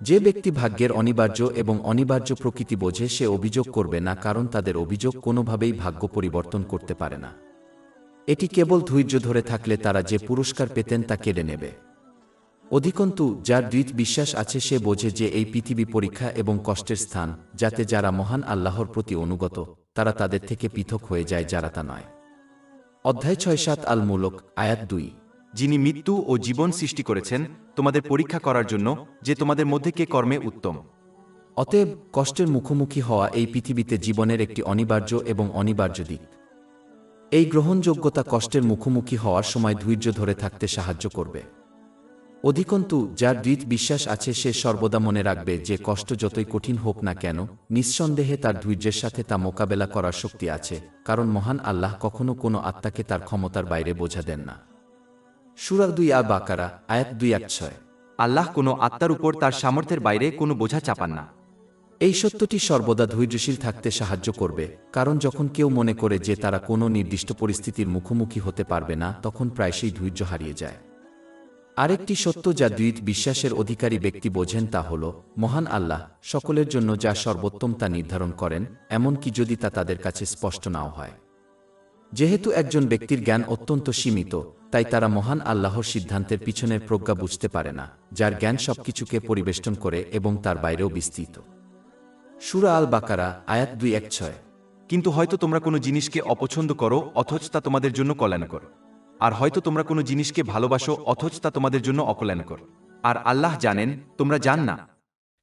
যে ব্যক্তি ভাগ্যের অনিবার্য এবং অনিবার্য প্রকৃতি বোঝে সে অভিযোগ করবে না, কারণ তাদের অভিযোগ কোনোভাবেই ভাগ্য পরিবর্তন করতে পারে না। এটি কেবল ধৈর্য ধরে থাকলে তারা যে পুরস্কার পেতেন তা কেড়ে নেবে। অধিকন্তু যার দৃঢ় বিশ্বাস আছে সে বোঝে যে এই পৃথিবী পরীক্ষা এবং কষ্টের স্থান, যাতে যারা মহান আল্লাহর প্রতি অনুগত তারা তাদের থেকে পৃথক হয়ে যায় যারা তা নয়। অধ্যায় ৬-৭ আল মুলক আয়াত ২। যিনি মৃত্যু ও জীবন সৃষ্টি করেছেন তোমাদের পরীক্ষা করার জন্য যে তোমাদের মধ্যে কে কর্মে উত্তম। অতএব কষ্টের মুখোমুখি হওয়া এই পৃথিবীতে জীবনের একটি অনিবার্য এবং অনিবার্য দিক। এই গ্রহণযোগ্যতা কষ্টের মুখোমুখি হওয়ার সময় ধৈর্য ধরে থাকতে সাহায্য করবে। অধিকন্তু যার দৃঢ় বিশ্বাস আছে সে সর্বদা মনে রাখবে যে কষ্ট যতই কঠিন হোক না কেন নিঃসন্দেহে তার ধৈর্যের সাথে তা মোকাবেলা করার শক্তি আছে, কারণ মহান আল্লাহ কখনো কোনো আত্মাকে তার ক্ষমতার বাইরে বোঝা দেন না। সূরা ২ আল বাকারা আয়াত ২-৬। আল্লাহ কোনো আত্মার উপর তার সামর্থ্যের বাইরে কোনো বোঝা চাপান না। এই সত্যটি সর্বদা ধৈর্যশীল থাকতে সাহায্য করবে, কারণ যখন কেউ মনে করে যে তারা কোনো নির্দিষ্ট পরিস্থিতির মুখোমুখি হতে পারবে না তখন প্রায়শই ধৈর্য হারিয়ে যায়। আরেকটি সত্য যা দ্বৈত বিশ্বাসের অধিকারী ব্যক্তি বোঝেন তা হল, মহান আল্লাহ সকলের জন্য যা সর্বোত্তম তা নির্ধারণ করেন, এমনকি যদি তা তাদের কাছে স্পষ্ট নাও হয়। যেহেতু একজন ব্যক্তির জ্ঞান অত্যন্ত সীমিত, তাই তারা মহান আল্লাহর সিদ্ধান্তের পিছনের প্রজ্ঞা বুঝতে পারে না, যার জ্ঞান সবকিছুকে পরিবেষ্টন করে এবং তার বাইরেও বিস্তৃত। সূরা আল বাকারা, আয়াত 216। কিন্তু হয়তো তোমরা কোনো জিনিসকে অপছন্দ করো অথচ তা তোমাদের জন্য কল্যাণকর, আর হয়তো তোমরা কোনো জিনিসকে ভালোবাসো অথচ তা তোমাদের জন্য অকল্যাণকর, আর আল্লাহ জানেন, তোমরা জান না।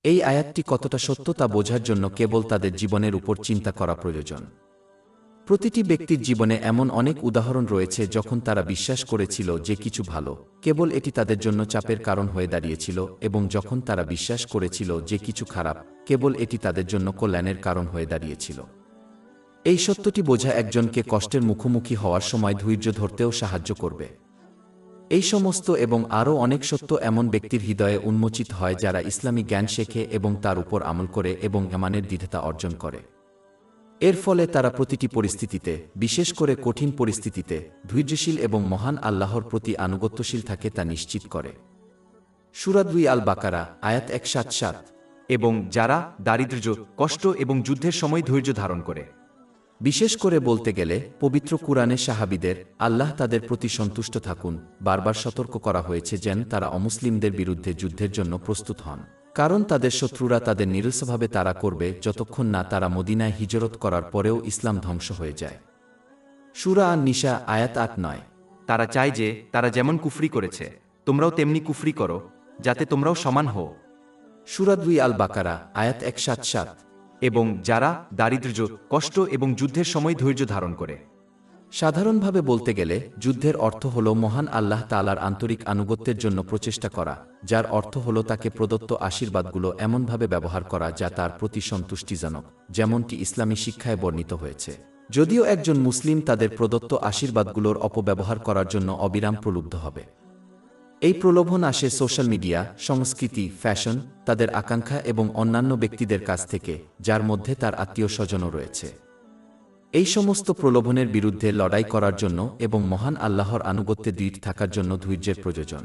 এই আয়াতটি কতটা সত্য তা বোঝার জন্য কেবল তাদের জীবনের উপর চিন্তা করা প্রয়োজন। প্রতিটি ব্যক্তির জীবনে এমন অনেক উদাহরণ রয়েছে যখন তারা বিশ্বাস করেছিল যে কিছু ভালো, কেবল এটি তাদের জন্য চাপের কারণ হয়ে দাঁড়িয়েছিল, এবং যখন তারা বিশ্বাস করেছিল যে কিছু খারাপ, কেবল এটি তাদের জন্য কল্যাণের কারণ হয়ে দাঁড়িয়েছিল। এই সত্যটি বোঝা একজনকে কষ্টের মুখোমুখি হওয়ার সময় ধৈর্য ধরতেও সাহায্য করবে। এই সমস্ত এবং আরও অনেক সত্য এমন ব্যক্তির হৃদয়ে উন্মোচিত হয় যারা ইসলামী জ্ঞান শেখে এবং তার উপর আমল করে এবং ঈমানের দৃঢ়তা অর্জন করে। এর ফলে তারা প্রতিটি পরিস্থিতিতে, বিশেষ করে কঠিন পরিস্থিতিতে, ধৈর্যশীল এবং মহান আল্লাহর প্রতি আনুগত্যশীল থাকে তা নিশ্চিত করে। সূরা 2 আল বাকারা, আয়াত 177। এবং যারা দারিদ্র্য, কষ্ট এবং যুদ্ধের সময় ধৈর্য ধারণ করে। বিশেষ করে বলতে গেলে পবিত্র কুরআনে সাহাবীদের, আল্লাহ তাদের প্রতি সন্তুষ্ট থাকুন, বারবার সতর্ক করা হয়েছে যেন তারা অমুসলিমদের বিরুদ্ধে যুদ্ধের জন্য প্রস্তুত হন, কারণ তাদের শত্রুরা তাদের নিরলসভাবে তাড়া করবে যতক্ষণ না তারা মদিনায় হিজরত করার পরেও ইসলাম ধ্বংস হয়ে যায়। সূরা আন-নিসা, আয়াত 8-9। তারা চায় যে তারা যেমন কুফরি করেছে তোমরাও তেমনি কুফরি করো, যাতে তোমরাও সমান হও। সূরা 2 আল বাকারা, আয়াত 177। এবং যারা দারিদ্র্য, কষ্ট এবং যুদ্ধের সময় ধৈর্য ধারণ করে। সাধারণভাবে বলতে গেলে যুদ্ধের অর্থ হল মহান আল্লাহ তাআলার আন্তরিক আনুগত্যের জন্য প্রচেষ্টা করা, যার অর্থ হল তাকে প্রদত্ত আশীর্বাদগুলো এমনভাবে ব্যবহার করা যা তার প্রতি সন্তুষ্টিজনক, যেমনটি ইসলামী শিক্ষায় বর্ণিত হয়েছে। যদিও একজন মুসলিম তাদের প্রদত্ত আশীর্বাদগুলোর অপব্যবহার করার জন্য অবিরাম প্রলুব্ধ হবে। এই প্রলোভন আসে সোশ্যাল মিডিয়া, সংস্কৃতি, ফ্যাশন, তাদের আকাঙ্ক্ষা এবং অন্যান্য ব্যক্তিদের কাছ থেকে, যার মধ্যে তার আত্মীয়-স্বজনও রয়েছে। এই সমস্ত প্রলোভনের বিরুদ্ধে লড়াই করার জন্য এবং মহান আল্লাহর আনুগত্যে দৃঢ় থাকার জন্য ধৈর্যের প্রয়োজন।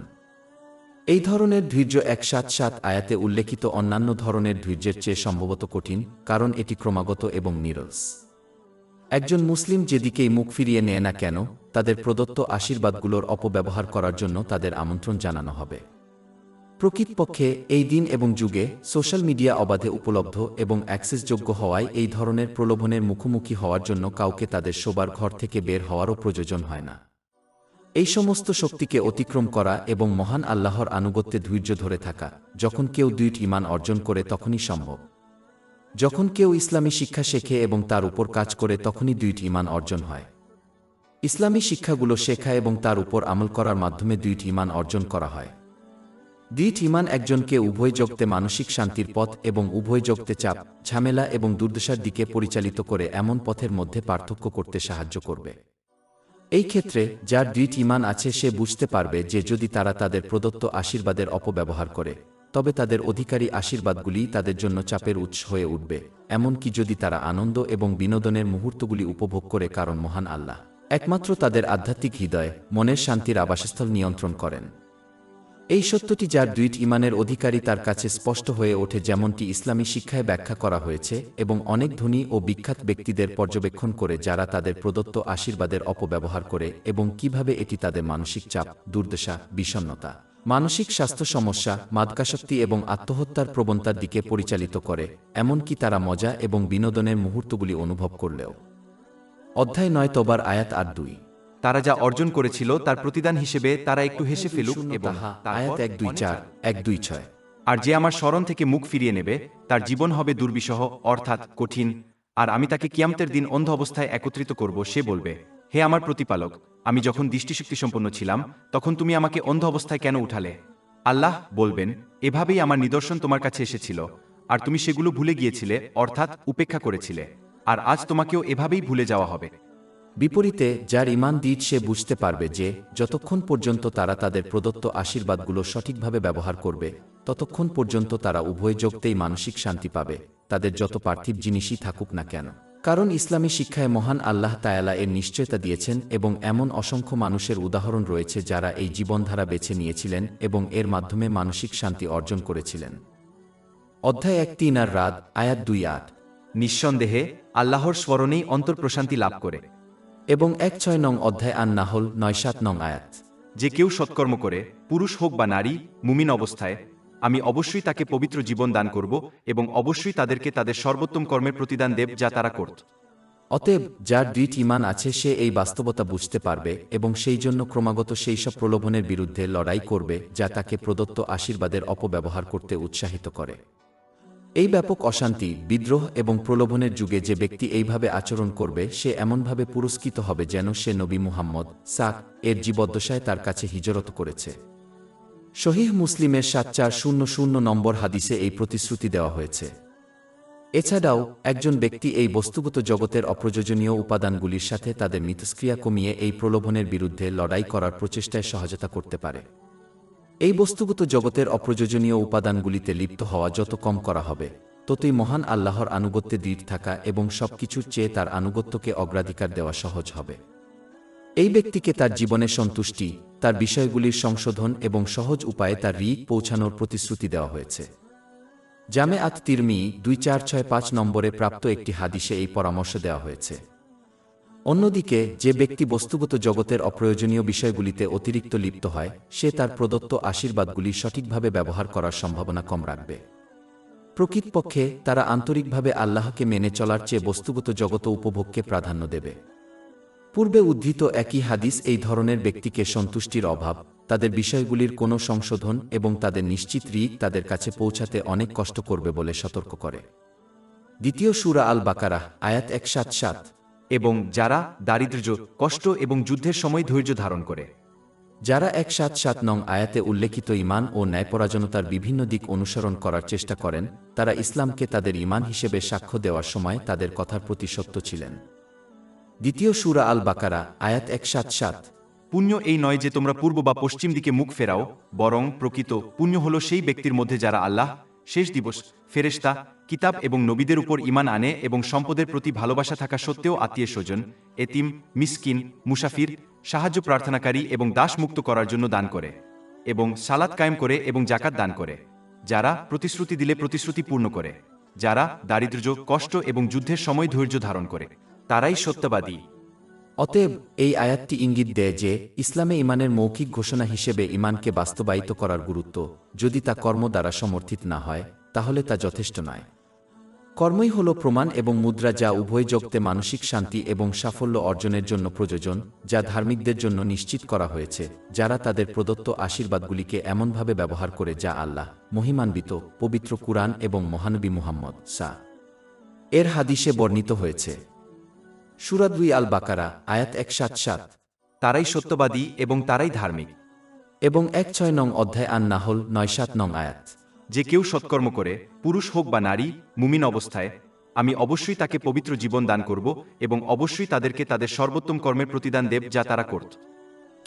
এই ধরনের ধৈর্য 177 আয়াতে উল্লেখিত অন্যান্য ধরনের ধৈর্যের চেয়ে সম্ভবত কঠিন, কারণ এটি ক্রমাগত এবং নিরলস। একজন মুসলিম যেদিকেই মুখ ফিরিয়ে নেয় না কেন, তাদের প্রদত্ত আশীর্বাদগুলোর অপব্যবহার করার জন্য তাদের আমন্ত্রণ জানানো হবে। প্রকৃতপক্ষে এই দিন এবং যুগে সোশ্যাল মিডিয়া অবাধে উপলব্ধ এবং অ্যাক্সেসযোগ্য হওয়ায় এই ধরনের প্রলোভনের মুখোমুখি হওয়ার জন্য কাউকে তাদের শোবার ঘর থেকে বের হওয়ারও প্রয়োজন হয় না। এই সমস্ত শক্তিকে অতিক্রম করা এবং মহান আল্লাহর আনুগত্যে ধৈর্য ধরে থাকা, যখন কেউ দৃঢ় ঈমান অর্জন করে তখনই সম্ভব। যখন কেউ ইসলামী শিক্ষা শেখে এবং তার উপর কাজ করে তখনই দৃঢ় ঈমান অর্জন হয়। ইসলামী শিক্ষাগুলো শেখা এবং তার উপর আমল করার মাধ্যমে দৃঢ় ঈমান অর্জন করা হয়। দৃঢ় ঈমান একজনকে উভয় জগতে মানসিক শান্তির পথ এবং উভয় জগতে চাপ, ঝামেলা এবং দুর্দশার দিকে পরিচালিত করে এমন পথের মধ্যে পার্থক্য করতে সাহায্য করবে। এই ক্ষেত্রে যার দৃঢ় ঈমান আছে সে বুঝতে পারবে যে যদি তারা তাদের প্রদত্ত আশীর্বাদের অপব্যবহার করে, তবে তাদের অধিকারী আশীর্বাদগুলি তাদের জন্য চাপের উৎস হয়ে উঠবে, এমনকি যদি তারা আনন্দ এবং বিনোদনের মুহূর্তগুলি উপভোগ করে, কারণ মহান আল্লাহ একমাত্র তাদের আধ্যাত্মিক হৃদয়, মনের শান্তির আবাসস্থল নিয়ন্ত্রণ করেন। এই সত্যটি যার দৃঢ় ঈমানের অধিকারী তার কাছে স্পষ্ট হয়ে ওঠে, যেমনটি ইসলামী শিক্ষায় ব্যাখ্যা করা হয়েছে এবং অনেক ধনী ও বিখ্যাত ব্যক্তিদের পর্যবেক্ষণ করে যারা তাদের প্রদত্ত আশীর্বাদের অপব্যবহার করে এবং কিভাবে এটি তাদের মানসিক চাপ, দুর্দশা, বিষণ্ণতা, মানসিক স্বাস্থ্য সমস্যা, মাদকাসক্তি এবং আত্মহত্যার প্রবণতার দিকে পরিচালিত করে, এমনকি তারা মজা এবং বিনোদনের মুহূর্তগুলি অনুভব করলেও। অধ্যায় 9 তওবার, আয়াত 8-2। তারা যা অর্জন করেছিল তার প্রতিদান হিসেবে তারা একটু হেসে ফেলুক এবং আয়াত 1-2-4, 1-2-6। আর যে আমার স্মরণ থেকে মুখ ফিরিয়ে নেবে তার জীবন হবে দুর্বিষহ, অর্থাৎ কঠিন, আর আমি তাকে কিয়ামতের দিন অন্ধ অবস্থায় একত্রিত করব। সে বলবে, হে আমার প্রতিপালক, আমি যখন দৃষ্টিশক্তি সম্পন্ন ছিলাম তখন তুমি আমাকে অন্ধ অবস্থায় কেন উঠালে? আল্লাহ বলবেন, এভাবেই আমার নিদর্শন তোমার কাছে এসেছিল, আর তুমি সেগুলো ভুলে গিয়েছিলে, অর্থাৎ উপেক্ষা করেছিলে, আর আজ তোমাকেও এভাবেই ভুলে যাওয়া হবে। বিপরীতে যার ঈমান দৃঢ় সে বুঝতে পারবে যে যতক্ষণ পর্যন্ত তারা তাদের প্রদত্ত আশীর্বাদগুলো সঠিকভাবে ব্যবহার করবে, ততক্ষণ পর্যন্ত তারা উভয় জগতেই মানসিক শান্তি পাবে, তাদের যত পার্থিব জিনিসই থাকুক না কেন। কারণ ইসলামী শিক্ষায় মহান আল্লাহ তায়ালা এর নিশ্চয়তা দিয়েছেন এবং এমন অসংখ্য মানুষের উদাহরণ রয়েছে যারা এই জীবনধারা বেছে নিয়েছিলেন এবং এর মাধ্যমে মানসিক শান্তি অর্জন করেছিলেন। অধ্যায় 1-3 আর রাত আয়াত 2-8। নিঃসন্দেহে আল্লাহর স্মরণেই অন্তর প্রশান্তি লাভ করে। এবং 1-6 নং অধ্যায় আন-নাহল 9-7 নং আয়াত। যে কেউ সৎকর্ম করে, পুরুষ হোক বা নারী, মুমিন অবস্থায়, আমি অবশ্যই তাকে পবিত্র জীবন দান করব এবং অবশ্যই তাদেরকে তাদের সর্বোত্তম কর্মের প্রতিদান দেব যা তারা করত। অতএব যার দৃঢ় ঈমান আছে সে এই বাস্তবতা বুঝতে পারবে এবং সেই জন্য ক্রমাগত সেই সব প্রলোভনের বিরুদ্ধে লড়াই করবে যা তাকে প্রদত্ত আশীর্বাদের অপব্যবহার করতে উৎসাহিত করে। এই ব্যাপক অশান্তি, বিদ্রোহ এবং প্রলোভনের যুগে যে ব্যক্তি এইভাবে আচরণ করবে সে এমনভাবে পুরস্কৃত হবে যেন সে নবী মুহাম্মদ এর জীবদ্দশায় তার কাছে হিজরত করেছে। সহিহ মুসলিমের 7400 নম্বর হাদিসে এই প্রতিশ্রুতি দেওয়া হয়েছে। এছাড়াও একজন ব্যক্তি এই বস্তুগত জগতের অপ্রয়োজনীয় উপাদানগুলির সাথে তাদের মিথস্ক্রিয়া কমিয়ে এই প্রলোভনের বিরুদ্ধে লড়াই করার প্রচেষ্টায় সহায়তা করতে পারে। এই বস্তুগত জগতের অপ্রয়োজনীয় উপাদানগুলিতে লিপ্ত হওয়া যত কম করা হবে, ততই মহান আল্লাহর আনুগত্যে দৃঢ় থাকা এবং সবকিছুর চেয়ে তার আনুগত্যকে অগ্রাধিকার দেওয়া সহজ হবে। এই ব্যক্তিকে তার জীবনে সন্তুষ্টি, তার বিষয়গুলির সংশোধন এবং সহজ উপায়ে তার ঋণ পৌঁছানোর প্রতিশ্রুতি দেওয়া হয়েছে। জামে আত তিরমিজি 2465 নম্বরে প্রাপ্ত একটি হাদিসে এই পরামর্শ দেওয়া হয়েছে। অন্যদিকে যে ব্যক্তি বস্তুগত জগতের অপ্রয়োজনীয় বিষয়গুলিতে অতিরিক্ত লিপ্ত হয় সে তার প্রদত্ত আশীর্বাদগুলি সঠিকভাবে ব্যবহার করার সম্ভাবনা কম রাখবে। প্রকৃতপক্ষে তারা আন্তরিকভাবে আল্লাহকে মেনে চলার চেয়ে বস্তুগত জগত উপভোগকে প্রাধান্য দেবে। পূর্বে উদ্ধৃত একই হাদিস এই ধরনের ব্যক্তিকে সন্তুষ্টির অভাব, তাদের বিষয়গুলির কোনো সংশোধন এবং তাদের নিশ্চিত ঋণ তাদের কাছে পৌঁছাতে অনেক কষ্ট করবে বলে সতর্ক করে। দ্বিতীয় সূরা আল বাকারাহ আয়াত 177। এবং যারা দারিদ্র্য, কষ্ট এবং যুদ্ধের সময় ধৈর্য ধারণ করে। যারা 177 নং আয়াতে উল্লেখিত ঈমান ও ন্যায়পরায়ণতার বিভিন্ন দিক অনুসরণ করার চেষ্টা করেন, তারা ইসলামকে তাদের ঈমান হিসেবে সাক্ষ্য দেওয়ার সময় তাদের কথার প্রতি সত্য ছিলেন। দ্বিতীয় সূরা আল বাকারা আয়াত 177। পুণ্য এই নয় যে তোমরা পূর্ব বা পশ্চিম দিকে মুখ ফেরাও, বরং প্রকৃত পুণ্য হল সেই ব্যক্তির মধ্যে যারা আল্লাহ, শেষ দিবস, ফেরেশতা, কিতাব এবং নবীদের উপর ঈমান আনে এবং সম্পদের প্রতি ভালোবাসা থাকা সত্ত্বেও আত্মীয় স্বজন, এতিম, মিসকিন, মুসাফির, সাহায্য প্রার্থনাকারী এবং দাস মুক্ত করার জন্য দান করে এবং সালাত কায়েম করে এবং জাকাত দান করে। যারা প্রতিশ্রুতি দিলে প্রতিশ্রুতি পূর্ণ করে, যারা দারিদ্র্য, কষ্ট এবং যুদ্ধের সময় ধৈর্য ধারণ করে, তারাই সত্যবাদী। অতএব এই আয়াতটি ইঙ্গিত দেয় যে ইসলামে ঈমানের মৌখিক ঘোষণা হিসেবে ঈমানকে বাস্তবায়িত করার গুরুত্ব, যদি তা কর্ম দ্বারা সমর্থিত না হয় তাহলে তা যথেষ্ট নয়। কর্মই হল প্রমাণ এবং মুদ্রা যা উভয় জগতে মানসিক শান্তি এবং সাফল্য অর্জনের জন্য প্রয়োজন, যা ধার্মিকদের জন্য নিশ্চিত করা হয়েছে, যারা তাদের প্রদত্ত আশীর্বাদগুলিকে এমনভাবে ব্যবহার করে যা আল্লাহ মহিমান্বিত পবিত্র কুরআন এবং মহানবী মুহাম্মদ এর হাদিসে বর্ণিত হয়েছে। সূরা 2 আল বাকারা আয়াত 177। তারাই সত্যবাদী এবং তারাই ধার্মিক। এবং 1-6 নং অধ্যায় আন-নাহল 9-7 নং আয়াত। যে কেউ সৎকর্ম করে, পুরুষ হোক বা নারী, মুমিন অবস্থায়, আমি অবশ্যই তাকে পবিত্র জীবন দান করব এবং অবশ্যই তাদেরকে তাদের সর্বোত্তম কর্মের প্রতিদান দেব যা তারা করত।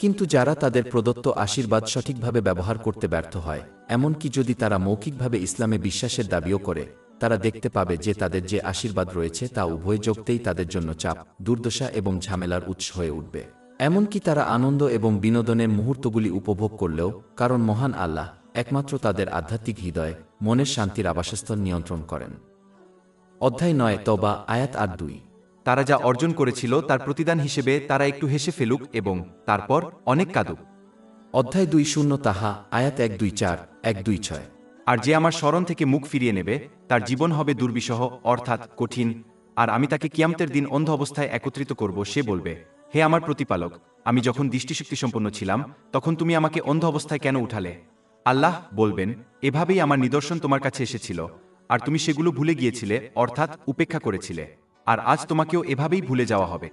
কিন্তু যারা তাদের প্রদত্ত আশীর্বাদ সঠিকভাবে ব্যবহার করতে ব্যর্থ হয়, এমনকি যদি তারা মৌখিকভাবে ইসলামে বিশ্বাসের দাবিও করে, তারা দেখতে পাবে যে তাদের যে আশীর্বাদ রয়েছে তা উভয় জগতেই তাদের জন্য চাপ, দুর্দশা এবং ঝামেলার উৎস হয়ে উঠবে। এমনকি তারা আনন্দ এবং বিনোদনের মুহূর্তগুলি উপভোগ করলেও, কারণ মহান আল্লাহ একমাত্র তাদের আধ্যাত্মিক হৃদয়, মনের শান্তির আবাসস্থল নিয়ন্ত্রণ করেন। অধ্যায় 9 তওবা আয়াত 8-2। তারা যা অর্জন করেছিল তার প্রতিদান হিসেবে তারা একটু হেসে ফেলুক এবং তারপর অনেক কাঁদুক। অধ্যায় 20 তাহা আয়াত 1-2-4, 1-2-6। আর যে আমার স্মরণ থেকে মুখ ফিরিয়ে নেবে তার জীবন হবে দুর্বিষহ, অর্থাৎ কঠিন, আর আমি তাকে কিয়ামতের দিন অন্ধ অবস্থায় একত্রিত করব। সে বলবে, হে আমার প্রতিপালক, আমি যখন দৃষ্টিশক্তিসম্পন্ন ছিলাম তখন তুমি আমাকে অন্ধ অবস্থায় কেন উঠালে? আল্লাহ বলবেন, এভাবেই আমার নিদর্শন তোমার কাছে এসেছিল আর তুমি সেগুলো ভুলে গিয়েছিলে, অর্থাৎ উপেক্ষা করেছিলে, আর আজ তোমাকেও এভাবেই ভুলে যাওয়া হবে।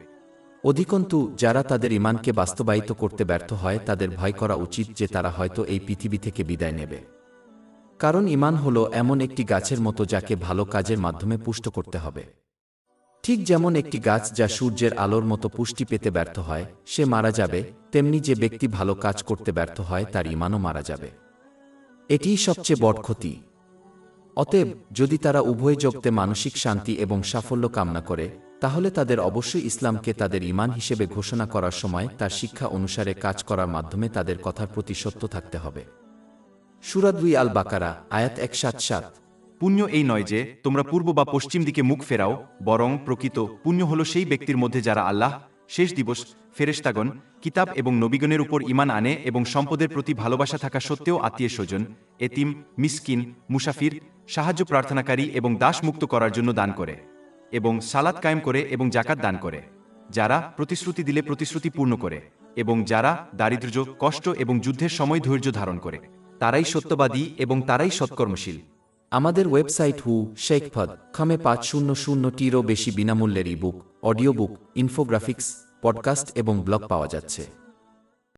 অধিকন্তু যারা তাদের ঈমানকে বাস্তবায়িত করতে ব্যর্থ হয় তাদের ভয় করা উচিত যে তারা হয়তো এই পৃথিবী থেকে বিদায় নেবে। কারণ ঈমান হল এমন একটি গাছের মতো যাকে ভালো কাজের মাধ্যমে পুষ্ট করতে হবে। ঠিক যেমন একটি গাছ যা সূর্যের আলোর মতো পুষ্টি পেতে ব্যর্থ হয় সে মারা যাবে, তেমনি যে ব্যক্তি ভালো কাজ করতে ব্যর্থ হয় তার ঈমানও মারা যাবে। এটিই সবচেয়ে বড় ক্ষতি। অতএব যদি তারা উভয় জগতে মানসিক শান্তি এবং সাফল্য কামনা করে, তাহলে তাদের অবশ্যই ইসলামকে তাদের ঈমান হিসেবে ঘোষণা করার সময় তার শিক্ষা অনুসারে কাজ করার মাধ্যমে তাদের কথার প্রতি সত্য থাকতে হবে। সূরা 2 আল বাকারা, আয়াত 177। পুণ্য এই নয় যে তোমরা পূর্ব বা পশ্চিম দিকে মুখ ফেরাও, বরং প্রকৃত পুণ্য হল সেই ব্যক্তির মধ্যে যারা আল্লাহ, শেষ দিবস, ফেরেশতাগণ, কিতাব এবং নবীগণের উপর ঈমান আনে এবং সম্পদের প্রতি ভালোবাসা থাকা সত্ত্বেও আত্মীয় স্বজন, এতিম, মিসকিন, মুসাফির, সাহায্য প্রার্থনাকারী এবং দাস মুক্ত করার জন্য দান করে, এবং সালাত কায়েম করে এবং জাকাত দান করে, যারা প্রতিশ্রুতি দিলে প্রতিশ্রুতি পূর্ণ করে, এবং যারা দারিদ্র্য, কষ্ট এবং যুদ্ধের সময় ধৈর্য ধারণ করে, তারাই সত্যবাদী এবং তারাই সৎকর্মশীল। আমাদের ওয়েবসাইট শেখফদ.com-এ 500টিরও বেশি বিনামূল্যের ebook, audio book, infographics, podcast এবং ব্লগ পাওয়া যাচ্ছে।